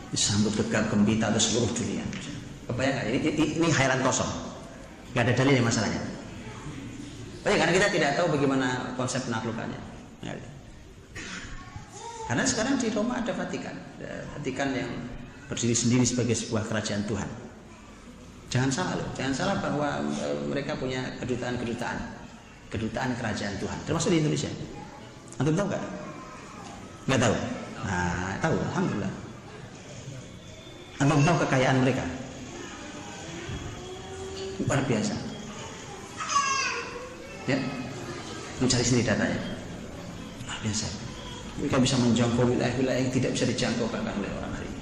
[SPEAKER 1] Disambut gegap gembira atas seluruh dunia. Kebayang nggak? Ini khairan kosong, nggak ada dalilnya masalahnya. Karena kita tidak tahu bagaimana konsep penaklukannya. Karena sekarang di Roma ada Vatikan yang berdiri sendiri sebagai sebuah kerajaan Tuhan. Jangan salah loh, jangan salah bahwa mereka punya kedutaan kerajaan Tuhan, termasuk di Indonesia. Antum tahu nggak? Nggak tahu? Nah, tahu, alhamdulillah. Antum tahu kekayaan mereka? Luar biasa. Ya, mencari sendiri datanya. Luar biasa. Mereka bisa menjangkau wilayah-wilayah yang tidak bisa dijangkau bahkan oleh orang hari ini.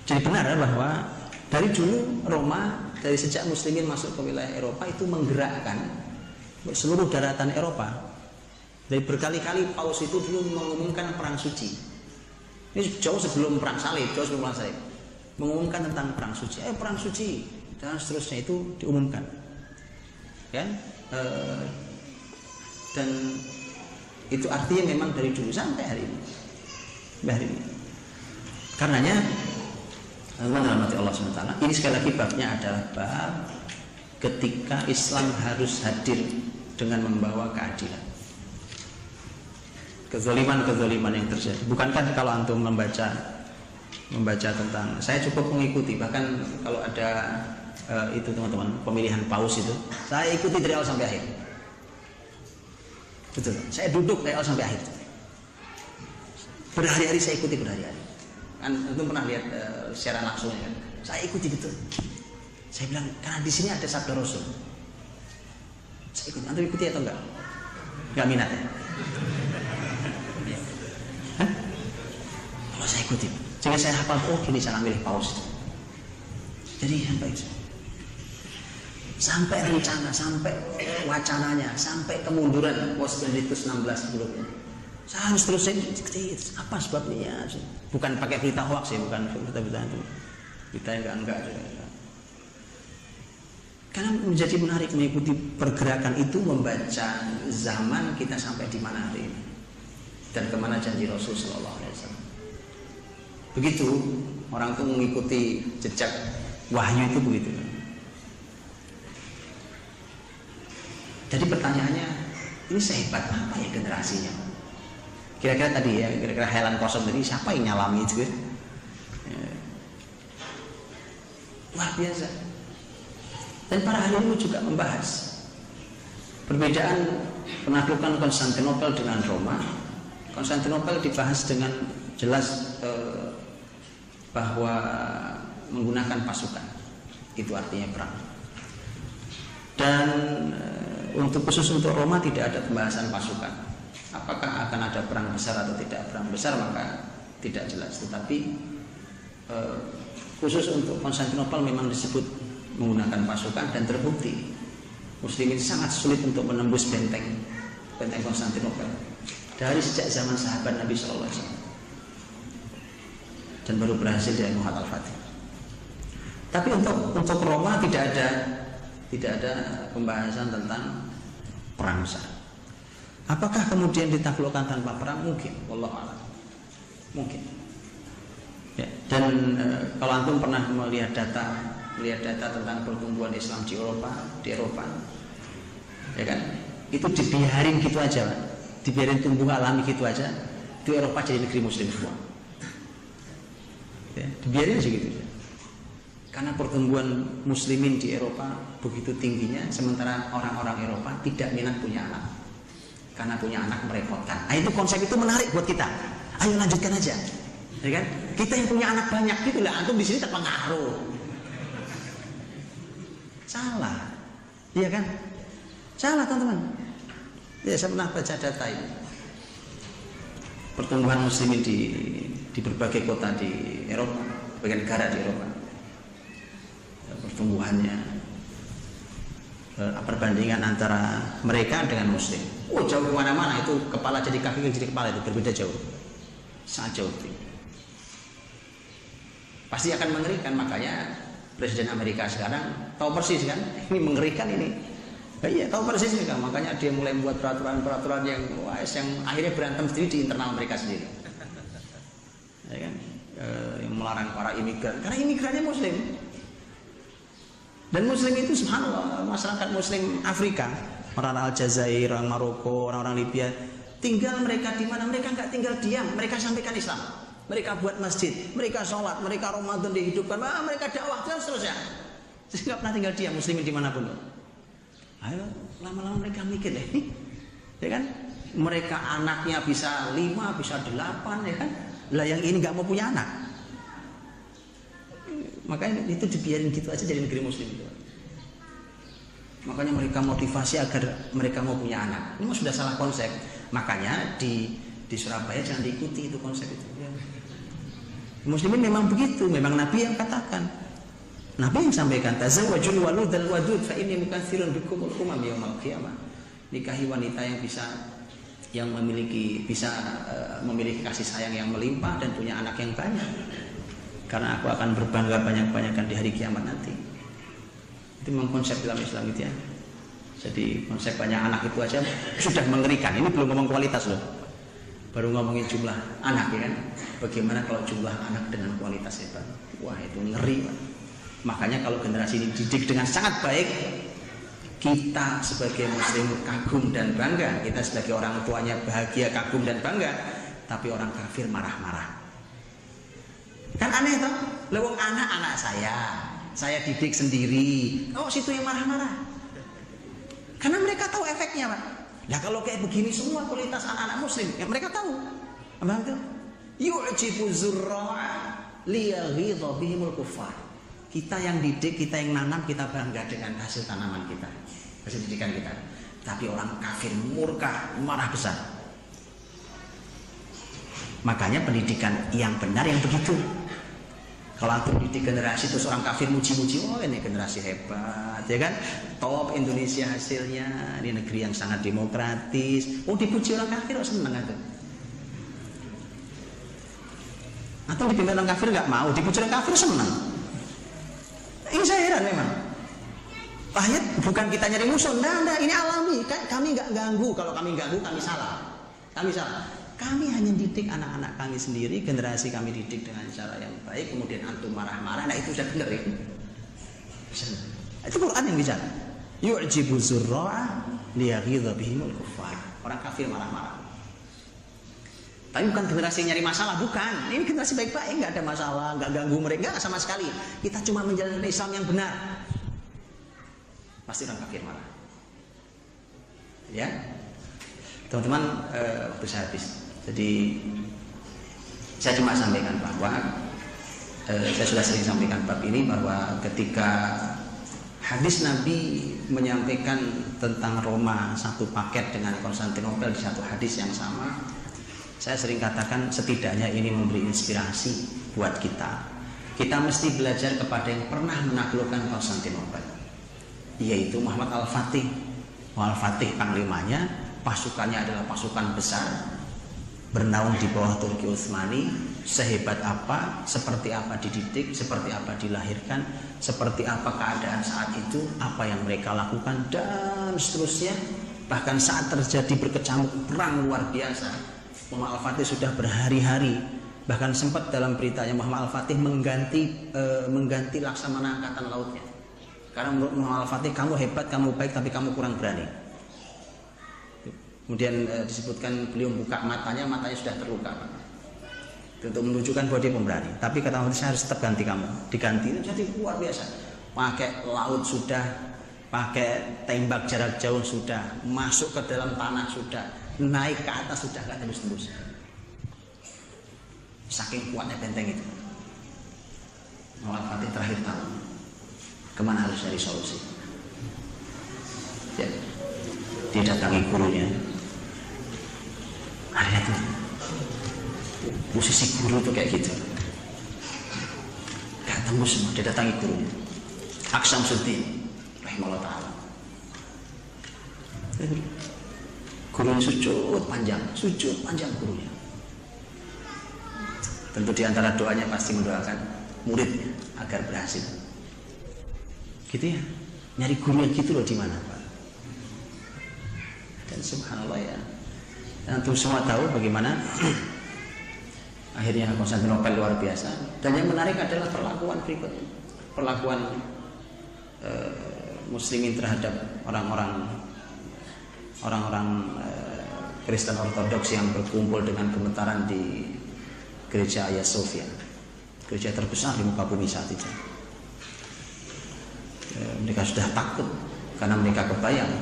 [SPEAKER 1] Jadi benar bahwa dari dulu Roma, dari sejak Muslimin masuk ke wilayah Eropa itu menggerakkan seluruh daratan Eropa. Dari berkali-kali Paus itu dulu mengumumkan perang suci. Ini jauh sebelum perang salib, mengumumkan tentang perang suci. Perang suci dan seterusnya itu diumumkan, kan? Dan itu artinya memang dari dulu sampai hari ini. Karenanya Allah SWT, ini sekali lagi babnya adalah bab ketika Islam harus hadir dengan membawa keadilan. Kezaliman yang terjadi. Bukankah kalau antum membaca tentang, saya cukup mengikuti, bahkan kalau ada itu teman-teman pemilihan paus itu, saya ikuti dari awal sampai akhir. Betul, saya duduk dari awal sampai akhir. Berhari-hari saya ikuti berhari-hari. Kan antum pernah lihat secara langsung kan? Saya ikuti betul. Saya bilang karena di sini ada sabda Rasul. Saya ikuti. Antum ikuti atau enggak? Enggak minat ya? Hah? Kalau saya ikuti, sehingga saya hafal, oh gini cara milih paus. Jadi sampai rencana, sampai wacananya, sampai kemunduran Paus Benedictus 16 sebelumnya. Saya harus terus apa sebabnya? Bukan pakai berita hoax ya, bukan berita itu. Berita enggak. Karena menjadi menarik mengikuti pergerakan itu, membaca zaman kita sampai di mana hari ini dan kemana janji Rasul Sallallahu Alaihi Wasallam. Begitu orang itu mengikuti jejak wahyu itu begitu. Jadi pertanyaannya, ini sehebat apa ya generasinya? Kira-kira tadi ya, kira-kira helan kosong tadi, siapa yang nyalami itu? Luar biasa. Dan para ahli juga membahas perbedaan penaklukan Konstantinopel dengan Roma. Konstantinopel dibahas dengan jelas bahwa menggunakan pasukan, itu artinya perang. Dan khusus untuk Roma tidak ada pembahasan pasukan. Apakah akan ada perang besar atau tidak perang besar maka tidak jelas. Tetapi khusus untuk Konstantinopel memang disebut menggunakan pasukan, dan terbukti Muslimin sangat sulit untuk menembus benteng Konstantinopel dari sejak zaman sahabat Nabi SAW, dan baru berhasil di Muhammad Al-Fatih. Tapi untuk Roma tidak ada pembahasan tentang perang besar. Apakah kemudian ditaklukkan tanpa perang? Mungkin, wallahu a'lam. Mungkin. Ya, dan kalau antum pernah melihat data tentang pertumbuhan Islam di Eropa, ya kan? Itu dibiarin gitu aja, dibiarin tumbuh alami gitu aja. Itu Eropa jadi negeri Muslim semua. Ya, dibiarin aja gitu. Karena pertumbuhan Muslimin di Eropa begitu tingginya, sementara orang-orang Eropa tidak minat punya anak. Karena punya anak merepotkan. Nah, itu konsep itu menarik buat kita. Ayo lanjutkan aja, ya kan? Kita yang punya anak banyak gitulah, antum di sini terpengaruh. Salah, iya kan? Salah teman-teman. Ya, saya pernah baca data ini. Pertumbuhan Muslimin di berbagai kota di Eropa, berbagai negara di Eropa. Pertumbuhannya, perbandingan antara mereka dengan Muslim. Oh, jauh kemana-mana, itu kepala jadi kaki jadi kepala, itu berbeda jauh, sangat jauh. Pasti akan mengerikan, makanya Presiden Amerika sekarang tahu persis kan, ini mengerikan ini. Iya, tahu persis kan, makanya dia mulai membuat peraturan yang akhirnya berantem sendiri di internal mereka sendiri. Ya kan, yang melarang para imigran, karena imigrannya Muslim. Dan Muslim itu subhanallah, masyarakat Muslim Afrika, orang Aljazair, orang Maroko, orang-orang Libya, tinggal mereka di mana? Mereka nggak tinggal diam, mereka sampaikan Islam. Mereka buat masjid, mereka sholat, mereka Ramadan dihidupkan, mereka dakwah dan seterusnya. Saya nggak pernah tinggal diam, muslimin dimanapun. Ayo, lama-lama mereka mikir deh, ya kan? Mereka anaknya bisa 5, bisa 8, ya kan? Lah yang ini nggak mau punya anak, makanya itu dibiarin gitu aja jadi negeri muslim itu. Makanya mereka motivasi agar mereka mau punya anak. Ini sudah salah konsep. Makanya di Surabaya jangan diikuti itu konsep itu. Ya. Muslimin memang begitu, memang Nabi yang katakan. Nabi yang sampaikan, tazawwajul waludal wadud fa inni mukatsirun bikumul umam yaumil qiyamah. Nikahi wanita yang memiliki kasih sayang yang melimpah dan punya anak yang banyak. Karena aku akan berbangga banyak-banyakan di hari kiamat nanti. Itu memang konsep dalam Islam itu ya. Jadi konsep banyak anak itu aja sudah mengerikan. Ini belum ngomong kualitas loh. Baru ngomongin jumlah anak ya kan. Bagaimana kalau jumlah anak dengan kualitas hebat? Wah itu ngeri Pak. Makanya kalau generasi ini dididik dengan sangat baik, kita sebagai muslim kagum dan bangga, kita sebagai orang tuanya bahagia, kagum dan bangga, tapi orang kafir marah-marah. Kan aneh toh? Lewong anak saya didik sendiri. Oh situ yang marah-marah. Karena mereka tahu efeknya Pak. Nah kalau kayak begini semua kualitas anak-anak muslim, ya mereka tahu. Apa itu? Yu'jibu zurra'a liyaghidha bihimul kuffar. Kita yang didik, kita yang nanam, kita bangga dengan hasil tanaman kita, hasil didikan kita. Tapi orang kafir murka, marah besar. Makanya pendidikan yang benar yang begitu. Kalau antum didik generasi itu seorang kafir muji-muji, oh ini generasi hebat, ya kan? Top Indonesia hasilnya, ini negeri yang sangat demokratis. Oh dipuji orang kafir, oh seneng atau? Atau dipimpin orang kafir nggak mau, dipuji orang kafir seneng. Ini saya heran memang. Ayat bukan kita nyari musuh, enggak, ini alami. Kami nggak ganggu, kalau kami ganggu kami salah. Kami hanya didik anak-anak kami sendiri, generasi kami didik dengan cara yang baik, kemudian antum marah-marah, nah itu sudah benar ya. Itu Quran yang bicara. Yu'jibu zurra'a liyaghidha bihimul kuffar. Orang kafir marah-marah. Tapi bukan generasi yang nyari masalah, bukan. Ini generasi baik-baik, nggak ada masalah, nggak ganggu mereka, nggak sama sekali. Kita cuma menjalankan Islam yang benar. Pasti orang kafir marah. Ya, teman-teman, waktu saya habis. Jadi saya cuma sampaikan bahwa saya sudah sering sampaikan bab ini bahwa ketika hadis Nabi menyampaikan tentang Roma satu paket dengan Konstantinopel di satu hadis yang sama, saya sering katakan setidaknya ini memberi inspirasi buat kita. Kita mesti belajar kepada yang pernah menaklukkan Konstantinopel, yaitu Muhammad Al-Fatih. Al-Fatih panglimanya, pasukannya adalah pasukan besar, bernaung di bawah Turki Utsmani, sehebat apa, seperti apa dididik, seperti apa dilahirkan, seperti apa keadaan saat itu, apa yang mereka lakukan, dan seterusnya. Bahkan saat terjadi berkecamuk perang luar biasa, Muhammad Al-Fatih sudah berhari-hari, bahkan sempat dalam beritanya Muhammad Al-Fatih mengganti Laksamana Angkatan Lautnya. Karena menurut Muhammad Al-Fatih, kamu hebat, kamu baik, tapi kamu kurang berani. Kemudian disebutkan beliau buka matanya sudah terluka untuk menunjukkan bahwa dia pemberani. Tapi kata Allah, saya harus tetap ganti kamu. Diganti itu jadi luar biasa. Pakai laut sudah, pakai tembak jarak jauh sudah, masuk ke dalam tanah sudah, naik ke atas sudah, nggak tembus-tembus. Saking kuatnya benteng itu. Muhammad Al-Fatih terakhir tahu kemana harus cari solusi. Ya, dia datangi gurunya. Akhirnya tuh posisi guru tuh kayak gitu, gak tembus semua. Dia datangi gurunya, Aksamsuddin rahimahullah ta'ala. Gurunya sujud panjang gurunya. Tentu diantara doanya pasti mendoakan muridnya agar berhasil. Gitu ya, nyari guru yang gitu loh di mana Pak. Dan subhanallah ya, dan antum semua tahu bagaimana akhirnya Konstantinopel luar biasa. Dan yang menarik adalah perlakuan berikutnya, perlakuan muslimin terhadap orang-orang Kristen Ortodoks yang berkumpul dengan gemetaran di gereja Hagia Sophia, gereja terbesar di muka bumi saat itu. Mereka sudah takut karena mereka kebayang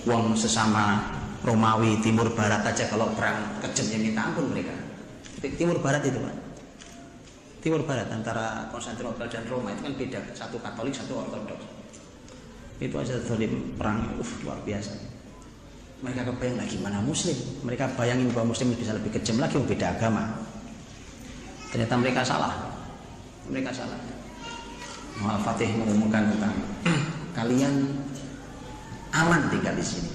[SPEAKER 1] wong sesama Romawi timur barat aja kalau perang kejamnya minta ampun mereka. Timur barat itu Pak, timur barat antara Konstantinopel dan Roma itu kan beda, satu Katolik satu Ortodoks. Itu aja zalim perang luar biasa. Mereka kebayang lagi mana Muslim, mereka bayangin bahwa Muslim bisa lebih kejam lagi, beda agama. Ternyata mereka salah. Al-Fatih mengumumkan tentang kalian aman tinggal di sini.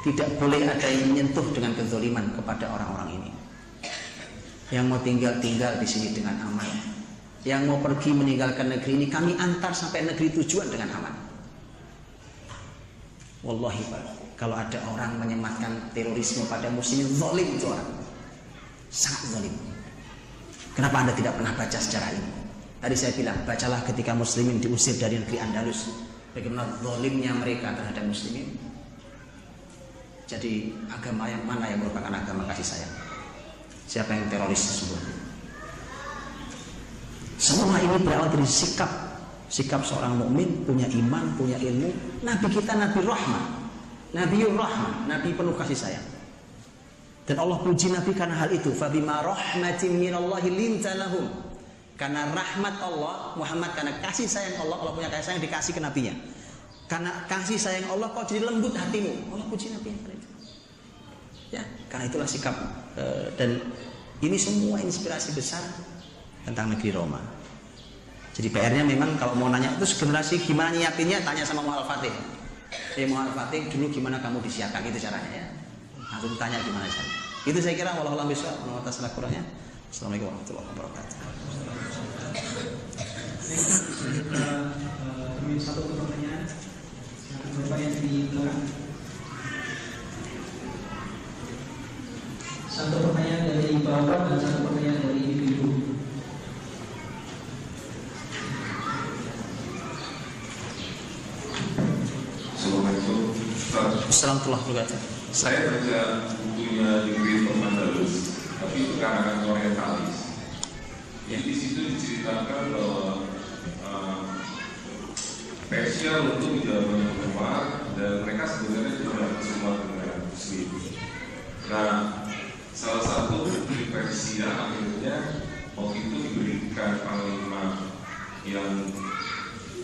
[SPEAKER 1] Tidak boleh ada yang menyentuh dengan kezaliman kepada orang-orang ini. Yang mau tinggal di sini dengan aman. Yang mau pergi meninggalkan negeri ini kami antar sampai negeri tujuan dengan aman. Wallahi Pak, kalau ada orang menyematkan terorisme pada muslimin, zalim itu orang. Sangat zalim. Kenapa Anda tidak pernah baca sejarah ini? Tadi saya bilang, bacalah ketika muslimin diusir dari negeri Andalus, bagaimana zalimnya mereka terhadap muslimin. Jadi agama yang mana yang merupakan agama kasih sayang? Siapa yang teroris tersebut? Semua ini berawal dari sikap seorang mukmin, punya iman, punya ilmu. Nabi kita Nabi Rahmah, Nabiur Rahmah, Nabi penuh kasih sayang. Dan Allah puji Nabi karena hal itu. Fabima rahmatin minallahi linta lahum. Karena rahmat Allah, Muhammad karena kasih sayang Allah, Allah punya kasih sayang dikasih ke nabinya. Karena kasih sayang Allah kau jadi lembut hatimu. Allah puji Nabi karena itu. Ya, karena itulah sikap dan ini semua inspirasi besar tentang negeri Roma. Jadi PR-nya memang kalau mau nanya itu generasi gimana nyiapinnya, tanya sama Muhammad Al-Fatih. Muhammad Al-Fatih dulu gimana kamu disiapkan, itu caranya ya. Aku tanya gimana caranya. Itu saya kira wallahu a'lam bishawab. Kurangnya. Assalamualaikum warahmatullahi wabarakatuh.
[SPEAKER 3] Satu pertanyaan di belakang. Satu pertanyaan dari Bapak dan satu pertanyaan dari Ibu.
[SPEAKER 4] Assalamualaikum.
[SPEAKER 1] Assalamualaikum warahmatullahi wabarakatuh.
[SPEAKER 4] Saya baca bukunya Degree of Andalus, tapi itu karangan orientalis. Jadi di situ diceritakan bahwa Persia untuk di zaman Umar dan mereka sebenarnya tidak bersama dengan Muslim. Nah, salah satu di Persia akhirnya waktu itu diberikan panglima yang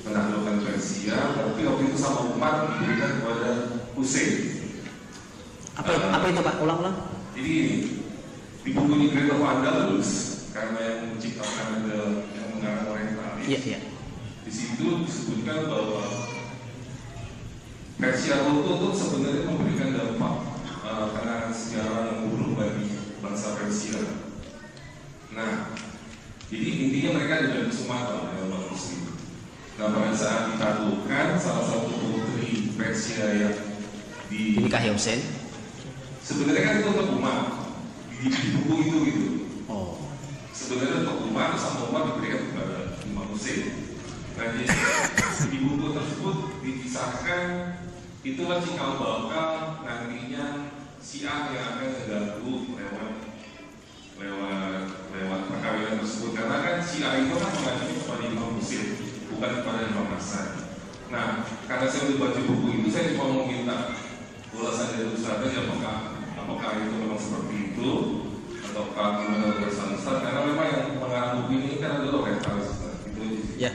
[SPEAKER 4] menaklukkan Persia, tapi waktu itu sama Umar diberikan kepada Hussein.
[SPEAKER 1] Apa itu Pak? Ulang-ulang.
[SPEAKER 4] Jadi di buku Degree of Andalus, karena yang menciptakan ada yang mengarang orientalis.
[SPEAKER 1] Iya.
[SPEAKER 4] Di situ disebutkan bahwa Persia itu sebenarnya memberikan dampak kenangan sejarah yang buruk bagi bangsa Persia. Nah, jadi intinya mereka tidak Sumatera yang umat Muslim. Nah, pada saat ditaklukkan salah satu putri Persia yang
[SPEAKER 1] dinikahi Hussein,
[SPEAKER 4] sebenarnya kan itu untuk umat di buku itu gitu.
[SPEAKER 1] Oh.
[SPEAKER 4] Sebenarnya untuk umat sama umat diberikan kepada Imam Hussein. Nah, di buku tersebut dikisahkan itulah cikal bakal nantinya Syiah yang akan mengganggu lewat perkawinan tersebut, karena kan Syiah itu kan mengajukan kepada Imam Hussein, bukan kepada Imam Hasan. Nah, karena saya udah baca buku itu, saya cuma mau minta ulasan dari Ustaznya, apakah itu memang seperti itu ataukah gimana ulasan Ustaz, karena memang yang mengarang buku ini kan adalah orientalis. Itu aja.
[SPEAKER 1] Ya.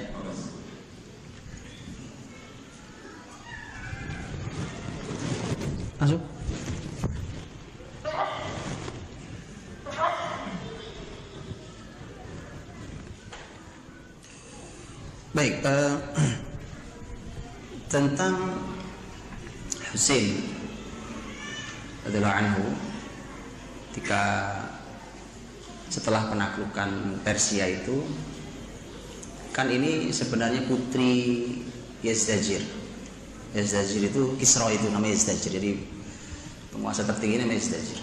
[SPEAKER 1] Masuk. Baik, tentang Hussein radhiyallahu anhu ketika setelah penaklukan Persia itu kan ini sebenarnya putri Yazdajir. Yazdajir itu Kisra, itu namanya Yazdajir. Jadi penguasa tertinggi namanya Yazdajir.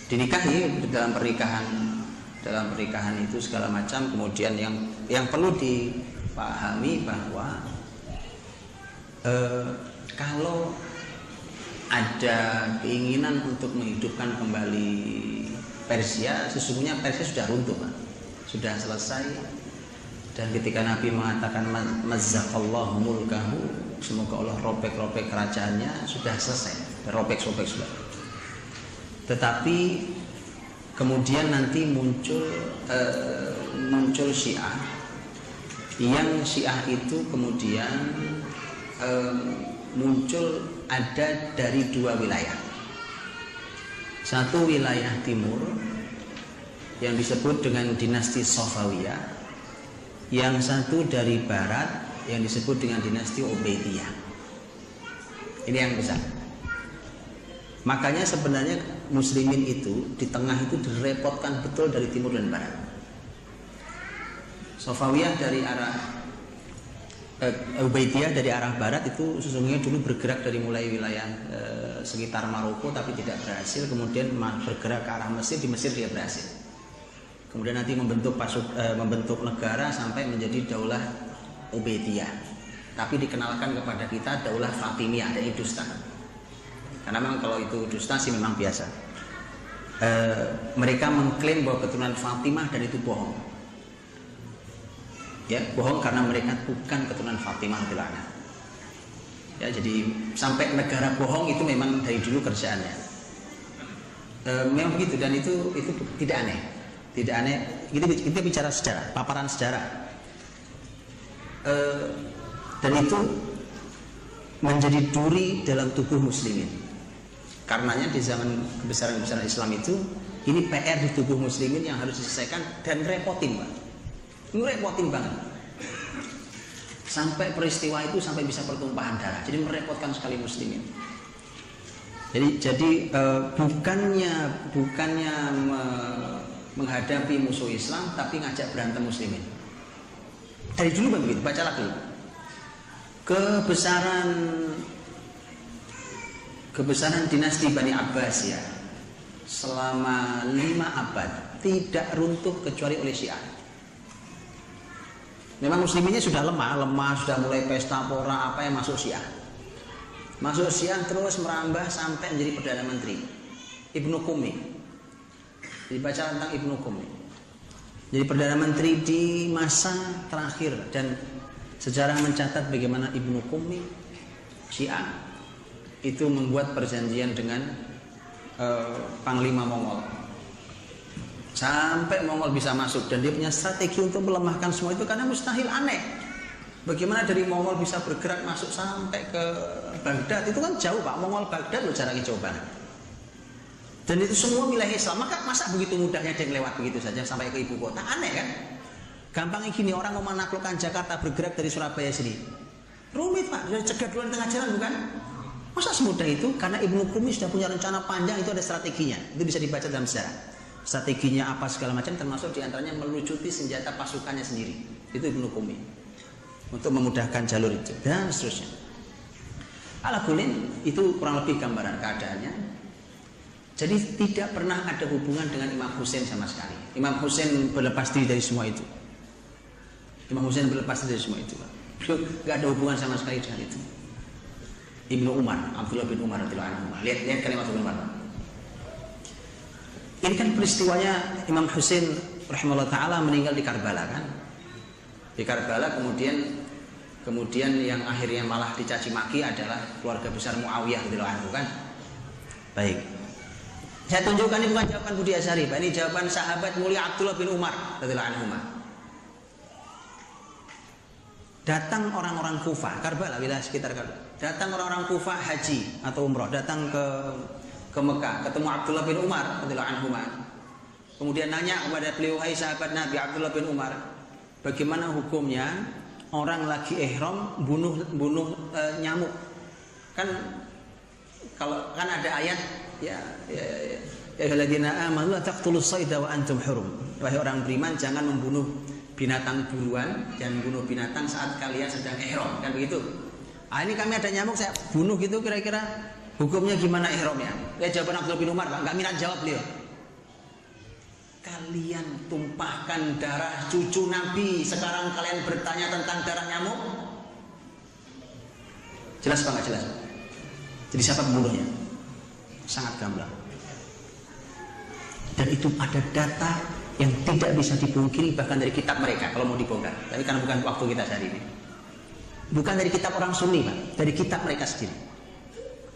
[SPEAKER 1] Dinikahi dalam pernikahan itu segala macam. Kemudian yang perlu dipahami bahwa kalau ada keinginan untuk menghidupkan kembali Persia, sesungguhnya Persia sudah runtuh, Pak. Sudah selesai. Dan ketika Nabi mengatakan mazzaqallahu mulkahu, semoga Allah robek-robek kerajaannya, sudah selesai, robek-robek sudah. Tetapi kemudian nanti muncul Syiah, yang Syiah itu kemudian muncul ada dari dua wilayah. Satu wilayah timur yang disebut dengan dinasti Safawiyah, yang satu dari barat yang disebut dengan dinasti Ubaidiyah. Ini yang besar. Makanya sebenarnya muslimin itu di tengah itu direpotkan betul dari timur dan barat. Safawiyah dari arah Ubaidiyah dari arah barat itu sesungguhnya dulu bergerak dari mulai wilayah sekitar Maroko tapi tidak berhasil, kemudian bergerak ke arah Mesir, di Mesir dia berhasil. Kemudian nanti membentuk negara sampai menjadi Daulah Ubaidiyah. Tapi dikenalkan kepada kita Daulah Fatimiyah, dan itu dusta. Karena memang kalau itu dusta sih memang biasa. Mereka mengklaim bahwa keturunan Fatimah dan itu bohong. Ya, bohong karena mereka bukan keturunan Fatimah radhiyallahu. Ya, jadi sampai negara bohong itu memang dari dulu kerjaannya. Memang begitu, dan itu tidak aneh. Tidak aneh, kita bicara sejarah, paparan sejarah. Dan itu menjadi duri dalam tubuh muslimin. Karenanya di zaman kebesaran-kebesaran Islam itu, ini PR di tubuh muslimin yang harus diselesaikan, dan repotin, Pak. Ini repotin banget. Sampai peristiwa itu sampai bisa pertumpahan darah. Jadi merepotkan sekali muslimin. Jadi bukannya menghadapi musuh Islam, tapi ngajak berantem muslimin. Dari dulu begitu, baca lagi. Kebesaran dinasti Bani Abbas ya, selama 5 abad tidak runtuh kecuali oleh Syiah. Memang musliminnya sudah lemah, sudah mulai pesta pora apa yang masuk Syiah. Masuk Syiah terus merambah sampai menjadi Perdana Menteri Ibnu Qumi. Dibaca tentang Ibnu Qumi. Jadi Perdana Menteri di masa terakhir, dan sejarah mencatat bagaimana Ibnu Qumi Syiah itu membuat perjanjian dengan Panglima Mongol sampai Mongol bisa masuk, dan dia punya strategi untuk melemahkan semua itu karena mustahil, aneh. Bagaimana dari Mongol bisa bergerak masuk sampai ke Baghdad, itu kan jauh, Pak. Mongol Baghdad loh jaraknya jauh banget. Dan itu semua wilayah Islam, masa begitu mudahnya dia lewat begitu saja sampai ke ibu kota? Aneh kan? Gampangnya gini, orang mau menaklukkan Jakarta bergerak dari Surabaya sini. Rumit, Pak, dari cegat duluan tengah jalan, bukan? Masa semudah itu? Karena Ibnu Qumi sudah punya rencana panjang, itu ada strateginya. Itu bisa dibaca dalam sejarah. Strateginya apa segala macam, termasuk diantaranya melucuti senjata pasukannya sendiri. Itu Ibnu Qumi. Untuk memudahkan jalur itu, dan seterusnya. Ala kulin, itu kurang lebih gambaran keadaannya. Jadi tidak pernah ada hubungan dengan Imam Husain sama sekali. Imam Husain berlepas diri dari semua itu. Imam Husain berlepas diri dari semua itu. Tidak ada hubungan sama sekali dengan itu. Ibnu Umar, Abdullah bin Umar radhiyallahu anhu. Lihat kalimat Ibnu Umar. Ini kan peristiwanya Imam Husain rahimahullah taala meninggal di Karbala kan? Di Karbala kemudian yang akhirnya malah dicaci maki adalah keluarga besar Muawiyah radhiyallahu anhu kan? Baik. Saya tunjukkan ini bukan jawaban Budi Asyari, Pak. Ini jawaban sahabat mulia Abdullah bin Umar radhiyallahu anhu. Datang orang-orang Kufah, Karbala, wilayah sekitar Karbala. Datang orang-orang Kufah haji atau umroh, datang ke Mekah, ketemu Abdullah bin Umar radhiyallahu anhu. Kemudian nanya kepada beliau, "Hai sahabat Nabi Abdullah bin Umar, bagaimana hukumnya orang lagi ihram bunuh nyamuk?" Kan kalau kan ada ayat ya ayyuhalladzina amanu la taqtulus sayda wa antum hurum. Wahai orang beriman, jangan membunuh binatang buruan, jangan bunuh binatang saat kalian sedang ihram, kan begitu. Ini kami ada nyamuk saya bunuh gitu, kira-kira hukumnya gimana ihramnya? Ya jawaban Abdullah bin Umar, Pak, enggak minat jawab beliau. Kalian tumpahkan darah cucu Nabi, sekarang kalian bertanya tentang darah nyamuk? Jelas Pak, enggak jelas? Jadi siapa pembunuhnya? sangat gamblang. Dan itu ada data yang tidak bisa dipungkiri bahkan dari kitab mereka kalau mau dibongkar. Tapi karena bukan waktu kita hari ini. Bukan dari kitab orang Sunni, Pak, dari kitab mereka sendiri.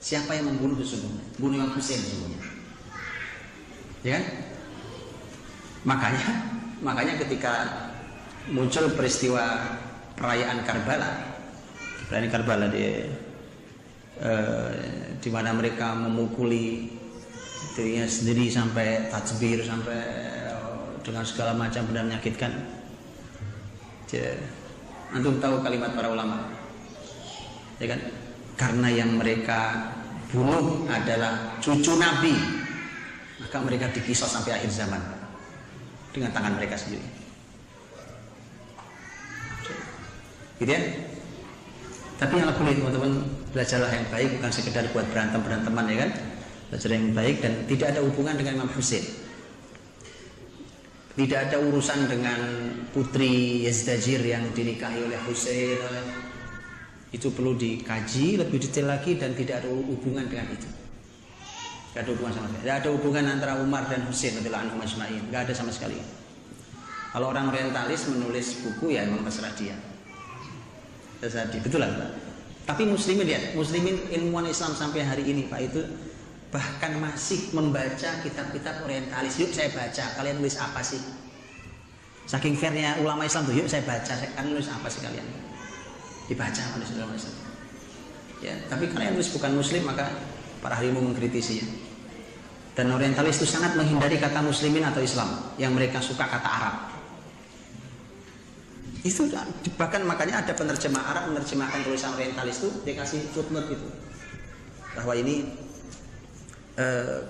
[SPEAKER 1] Siapa yang membunuh sesungguhnya? Bunuh Imam Husain sesungguhnya. Ya kan? Makanya ketika muncul peristiwa perayaan Karbala di mana mereka memukuli dirinya sendiri sampai takbir, sampai dengan segala macam benda menyakitkan. Antum tahu kalimat para ulama, ya kan? Karena yang mereka bunuh adalah cucu Nabi, maka mereka dikisos sampai akhir zaman dengan tangan mereka sendiri. Gitu ya? Tapi yang boleh teman-teman belajarlah yang baik, bukan sekedar buat beranteman ya kan? Belajar yang baik dan tidak ada hubungan dengan Imam Husain. Tidak ada urusan dengan putri Yazdajir yang dinikahi oleh Husain. Itu perlu dikaji lebih detail lagi dan tidak ada hubungan dengan itu. Tidak ada hubungan sama sekali. Tidak ada hubungan antara Umar dan Husain radhiyallahu anhum ajma'in. Tidak ada sama sekali. Kalau orang orientalis menulis buku ya memang terserah dia. Betul lah Pak. Tapi muslimin lihat, muslimin ilmuwan Islam sampai hari ini Pak itu bahkan masih membaca kitab-kitab orientalis. Yuk saya baca, kalian nulis apa sih? Saking fairnya ulama Islam tuh, yuk saya baca, kalian nulis apa sih kalian? Dibaca oleh ulama Islam. Ya, tapi kalian nulis bukan muslim maka para ahli mengkritisinya. Dan orientalis itu sangat menghindari kata muslimin atau Islam, yang mereka suka kata Arab. Itu bahkan makanya ada penerjemah Arab menerjemahkan tulisan orientalis itu dia kasih footnote itu bahwa ini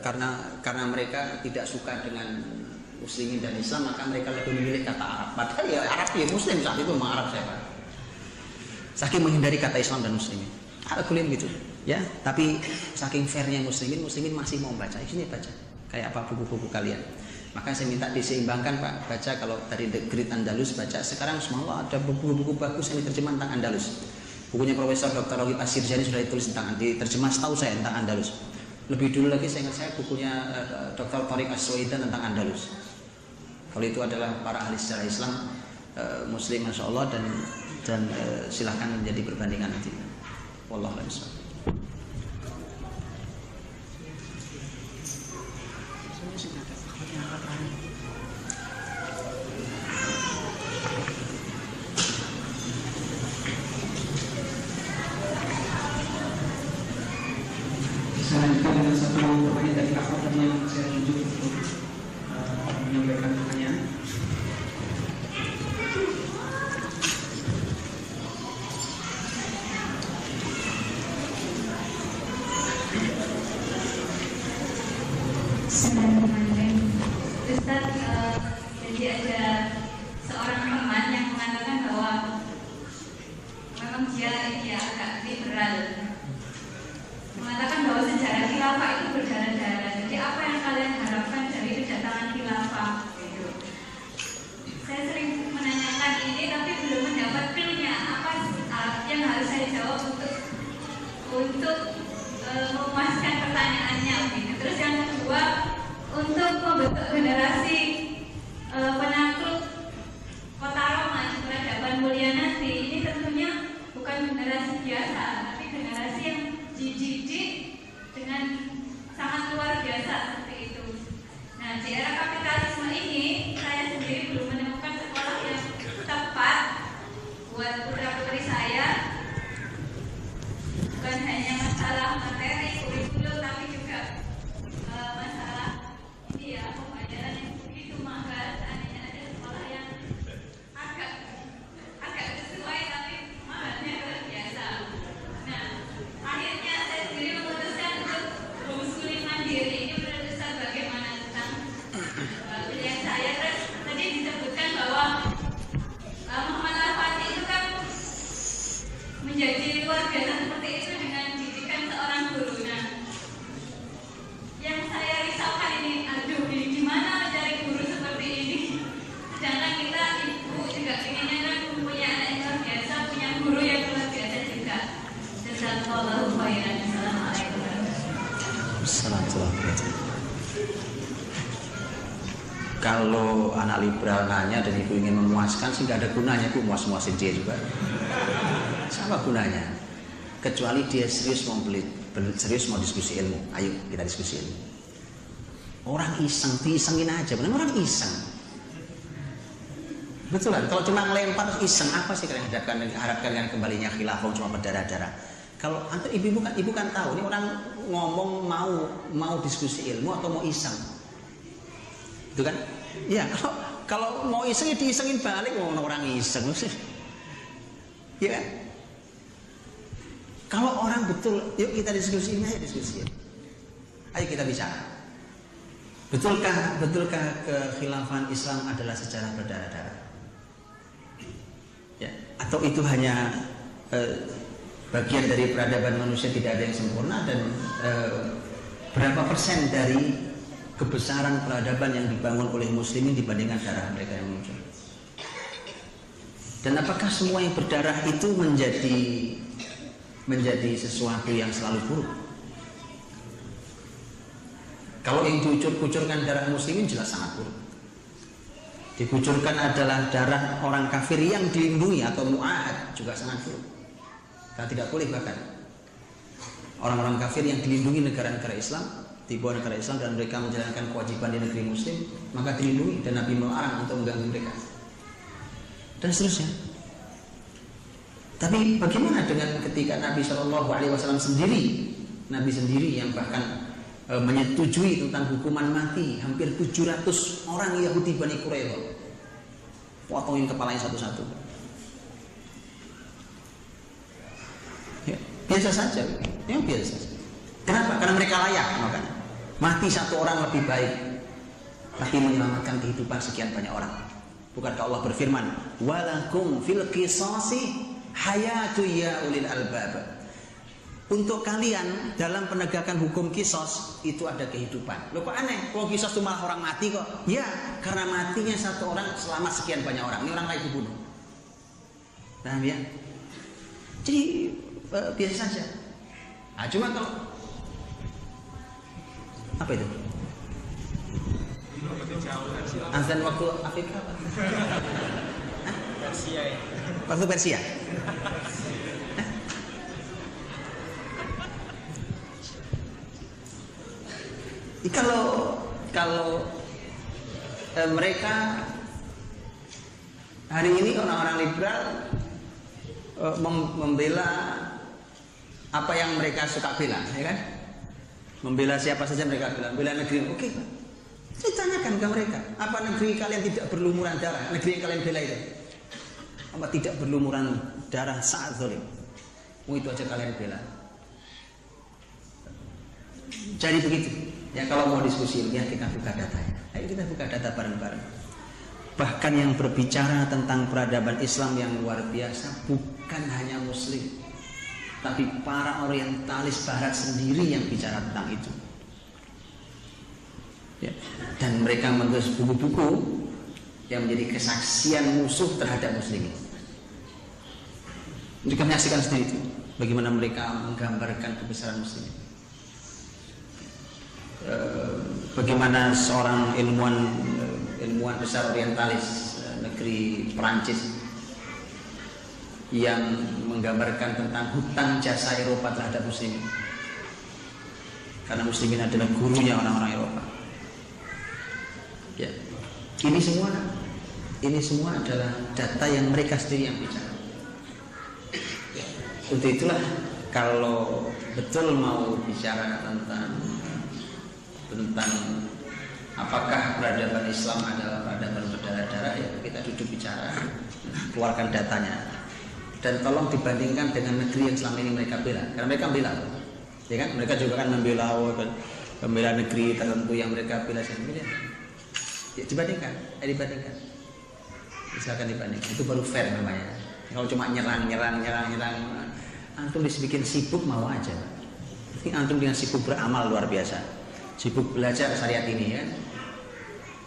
[SPEAKER 1] karena mereka tidak suka dengan muslimin dan Islam maka mereka lebih memilih kata Arab. Padahal ya Arab ya muslim saat itu memang Arab siapa? Saking menghindari kata Islam dan muslimin. Ada kuliah gitu ya. Tapi saking fairnya muslimin masih mau baca. Ini baca kayak apa buku-buku kalian. Maka saya minta diseimbangkan Pak, baca kalau dari The Great Andalus baca. Sekarang semua ada buku-buku bagus yang diterjemah tentang Andalus. Bukunya Profesor Dr. Rohib Asirjani sudah ditulis tentang diterjemah setahu saya tentang Andalus. Lebih dulu lagi saya ingat saya bukunya Dr. Tariq As-Suwaidan tentang Andalus. Kalau itu adalah para ahli sejarah Islam Muslim Masya Allah dan silahkan menjadi perbandingan nanti. Wallahu a'lam.
[SPEAKER 3] Selanjutnya dengan satu pertanyaan dari kakak tadi yang saya tunjuk untuk menyampaikan pertanyaan.
[SPEAKER 5] Bismillahirrahmanirrahim. Ustaz, jadi ada seorang teman yang mengatakan bahwa memang dia agak liberal. Mengatakan bahwa sejarah khilafah itu berdarah-darah. Jadi apa yang kalian harapkan dari kedatangan khilafah? Gitu. Saya sering menanyakan ini tapi belum mendapat clue-nya. Apa yang harus saya jawab untuk memuaskan pertanyaannya? Gitu. Terus yang kedua, untuk membentuk generasi penakluk kota Roma di peradaban mulia nanti, ini tentunya bukan generasi biasa, tapi generasi yang dididik dengan sangat luar biasa seperti itu. Nah, di era kapitalisme ini saya sendiri belum menemukan sekolah yang tepat buat putra-putri saya. Bukan hanya masalah materi, kurikulum, tapi juga masalah ini ya, pembelajaran yang begitu mahal. Seandainya ada sekolah yang agak sesuai tapi mahalnya luar biasa. Nah, akhirnya saya sendiri memutuskan untuk homeschooling mandiri. Ini menurut Ustaz bagaimana tentang pilihan saya? Terus tadi disebutkan bahwa Muhammad Al-Fatih itu kan menjadi luar biasa seperti itu dengan didikan seorang guru. Nah, yang saya risaukan ini, aduh, di mana mencari guru seperti ini? Sedangkan kita ibu juga inginnya kan punya anak yang luar biasa, punya guru yang luar biasa juga. Jazakallahu khairan. Assalamualaikum warahmatullahi wabarakatuh.
[SPEAKER 1] Kalau anak liberal nanya dan ibu ingin memuaskan sih nggak ada gunanya, ibu muas-muasin dia juga. Sama gunanya. Kecuali dia serius mau diskusi ilmu. Ayo kita diskusi ilmu. Orang iseng, diisengin aja. Benar orang iseng. Betul kan? Kalau cuma melempar iseng, apa sih kalian harapkan dengan kembalinya khilafah cuma berdarah-darah? Kalau antar ibu kan tahu ini orang ngomong mau diskusi ilmu atau mau iseng, itu kan? Ya kalau mau iseng ya diisengin balik, orang iseng sih, ya kan? Kalau orang betul, yuk kita diskusi ini, ayo diskusi, ayo kita bicara. Betulkah kekhilafahan Islam adalah sejarah berdarah-darah? Ya, atau itu hanya bagian dari peradaban manusia, tidak ada yang sempurna, dan berapa persen dari kebesaran peradaban yang dibangun oleh muslimin dibandingkan darah mereka yang muncul? Dan apakah semua yang berdarah itu menjadi sesuatu yang selalu buruk? Kalau yang dikucurkan darah muslimin jelas sangat buruk. Dikucurkan adalah darah orang kafir yang dilindungi atau mu'ahad, juga sangat buruk. Karena tidak boleh bahkan orang-orang kafir yang dilindungi negara-negara Islam, di bawah negara Islam, dan mereka menjalankan kewajiban di negeri muslim, maka dilindungi dan Nabi melarang untuk mengganggu mereka dan seterusnya. Tapi bagaimana dengan ketika Nabi SAW sendiri, Nabi sendiri yang bahkan menyetujui tentang hukuman mati hampir 700 orang Yahudi Bani Quraidah, potongin kepalanya satu-satu. Ya, biasa saja, yang biasa saja. Kenapa? Karena mereka layak, kan? Mati satu orang lebih baik, tapi menyelamatkan kehidupan sekian banyak orang. Bukankah Allah berfirman, walakum fil qisasi hayatu ya ulil albab. Untuk kalian dalam penegakan hukum kisos itu ada kehidupan. Loh kok aneh? Kalau kisos itu malah orang mati kok? Ya, karena matinya satu orang selamat sekian banyak orang. Ini orang lain dibunuh. Paham ya? Jadi biasa saja. Nah, cuma kalau apa itu? Azan waktu Afrika apa?
[SPEAKER 2] Persia ya.
[SPEAKER 1] Waktu Persia. Kalau mereka hari ini orang-orang liberal membela apa yang mereka suka bela, ya kan? Membela siapa saja mereka bela, bela negeri. Oke, saya tanyakan ke mereka, apa negeri kalian tidak berlumuran darah? Negeri yang kalian bela itu apa tidak berlumuran darah saat zalim? Itu aja kalian bela. Jadi begitu. Ya, kalau mau diskusi ya kita buka datanya. Ayo kita buka data bareng-bareng. Bahkan yang berbicara tentang peradaban Islam yang luar biasa bukan hanya Muslim, tapi para orientalis Barat sendiri yang bicara tentang itu. Ya. Dan mereka menulis buku-buku yang menjadi kesaksian musuh terhadap Muslimin. Mereka menyaksikan sendiri itu, bagaimana mereka menggambarkan kebesaran Muslimin. Bagaimana seorang ilmuwan besar orientalis negeri Perancis yang menggambarkan tentang hutang jasa Eropa terhadap muslimin, karena muslimin adalah gurunya orang-orang Eropa. Ya, ini semua adalah data yang mereka sendiri yang bicara. Untuk itulah kalau betul mau bicara tentang apakah peradaban Islam adalah peradaban berdarah-darah, ya kita duduk bicara, keluarkan datanya, dan tolong dibandingkan dengan negeri yang selama ini mereka bela, karena mereka bela, ya kan? Mereka juga kan membela negeri tertentu yang mereka bela sendiri. Ya, dibandingkan, silakan dibandingkan, itu baru fair namanya. Kalau cuma nyerang, antum dibikin sibuk mau aja. Ini antum dengan sibuk beramal luar biasa. Sibuk belajar syariat ini ya.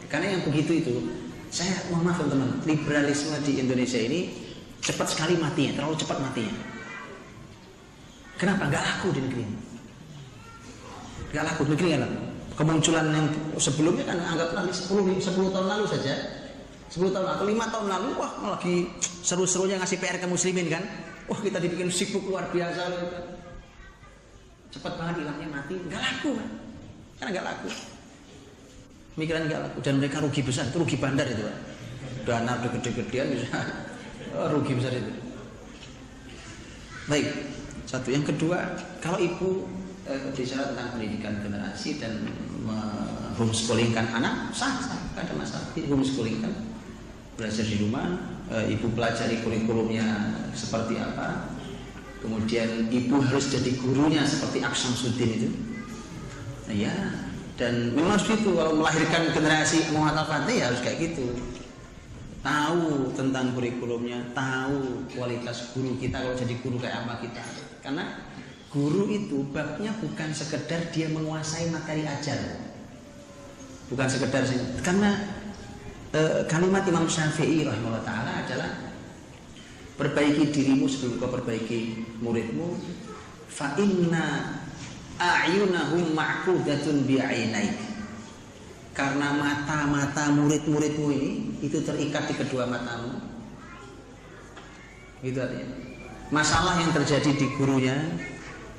[SPEAKER 1] Karena yang begitu itu, saya mohon maaf teman-teman, liberalisme di Indonesia ini cepat sekali matinya, terlalu cepat matinya. Kenapa? Gak laku di negeri ini. Gak laku, negeri gak laku. kemunculan yang sebelumnya kan anggaplah 10 tahun lalu saja, 10 tahun atau 5 tahun lalu, wah lagi seru-serunya ngasih PR ke muslimin kan, wah kita dibikin sibuk luar biasa loh, cepat banget hilangnya, mati, nggak laku kan, nggak laku, pemikiran nggak laku, dan mereka rugi besar, itu rugi bandar itu kan, dana udah gede-gedean bisa rugi besar itu. Baik, satu. Yang kedua, kalau ibu bicara tentang pendidikan generasi dan homeschoolingkan anak, sah, nggak ada masalah. Homeschoolingkan, belajar di rumah, ibu pelajari kurikulumnya seperti apa, kemudian ibu harus jadi gurunya seperti Akh Syamsuddin itu, nah, ya. Dan memang harus itu, kalau melahirkan generasi Muhammad Al-Fatih harus kayak gitu, tahu tentang kurikulumnya, tahu kualitas guru kita, kalau jadi guru kayak apa kita. Karena guru itu babnya bukan sekedar dia menguasai materi ajar, bukan sekedar karena kalimat Imam Syafi'i rahimahullah ta'ala adalah perbaiki dirimu sebelum kau perbaiki muridmu, fa inna a'yunahum ma'qudatun bi'ainaik, karena mata-mata murid-muridmu ini itu terikat di kedua matamu. Gitu artinya. Masalah yang terjadi di gurunya,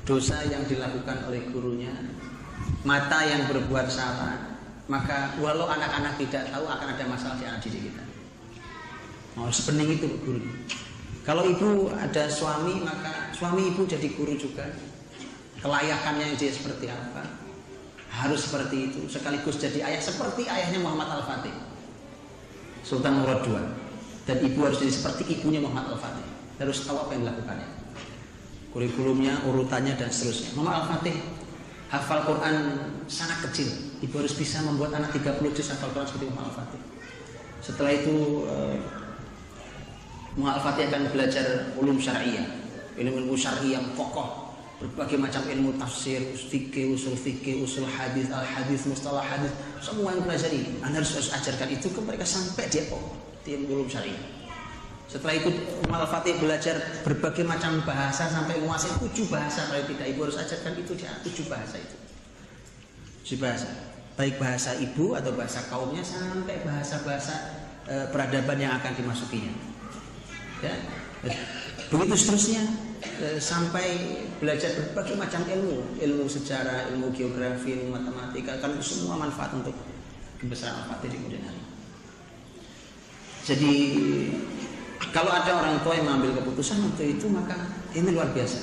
[SPEAKER 1] dosa yang dilakukan oleh gurunya, mata yang berbuat salah, maka walau anak-anak tidak tahu akan ada masalah di anak didik kita. Sepening itu guru. Kalau ibu ada suami, maka suami ibu jadi guru juga. Kelayakannya dia seperti apa, harus seperti itu, sekaligus jadi ayah seperti ayahnya Muhammad Al-Fatih, Sultan Murad II. Dan ibu harus jadi seperti ibunya Muhammad Al-Fatih, harus tahu apa yang dilakukannya, kurikulumnya, urutannya, dan seterusnya. Muhammad Al-Fatih hafal Quran sangat kecil, ibu harus bisa membuat anak 30 juz hafal Quran seperti Muhammad Al-Fatih. Setelah itu Muhammad Al-Fatih akan belajar ulum syariah, ilmu syariah yang kokoh, berbagai macam ilmu tafsir, usul fikih, usul hadis, al-hadis, mustalah hadis, semua yang pelajari. Anda harus ajarkan itu ke mereka sampai dia di ulum syariah. Setelah itu Muhammad Al-Fatih belajar berbagai macam bahasa sampai menguasai 7 bahasa. Kalau tidak, ibu harus ajarkan itu dia 7 bahasa itu. 7 bahasa. Baik bahasa ibu atau bahasa kaumnya sampai bahasa-bahasa peradaban yang akan dimasukinya. Ya. Begitu seterusnya sampai belajar berbagai macam ilmu sejarah, ilmu geografi, ilmu matematika, kan itu semua manfaat untuk kebesaran Al-Fatih di kemudian hari. Jadi kalau ada orang tua yang mengambil keputusan untuk itu, maka ini luar biasa,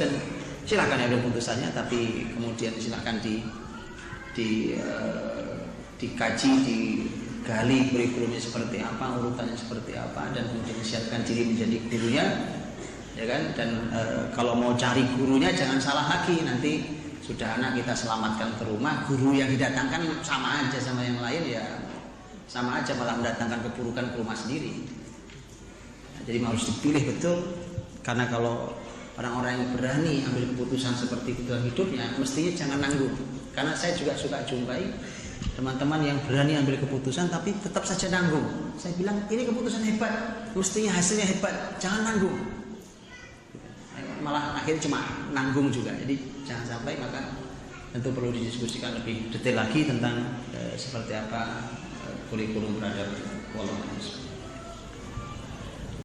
[SPEAKER 1] dan silakan ambil keputusannya, tapi kemudian silakan dikaji, digali kurikulumnya seperti apa, urutannya seperti apa, dan kemudian siapkan diri menjadi gurunya, ya kan? Dan kalau mau cari gurunya jangan salah lagi, nanti sudah anak kita selamatkan ke rumah, guru yang didatangkan sama aja sama yang lain, ya sama aja, malah mendatangkan keburukan ke rumah sendiri. Jadi harus dipilih betul, karena kalau orang-orang yang berani ambil keputusan seperti itu dalam hidupnya, mestinya jangan nanggung. Karena saya juga suka jumpai teman-teman yang berani ambil keputusan tapi tetap saja nanggung. Saya bilang ini keputusan hebat, mestinya hasilnya hebat, jangan nanggung. Malah akhirnya cuma nanggung juga. Jadi jangan sampai, maka tentu perlu didiskusikan lebih detail lagi tentang seperti apa kurikulum terhadap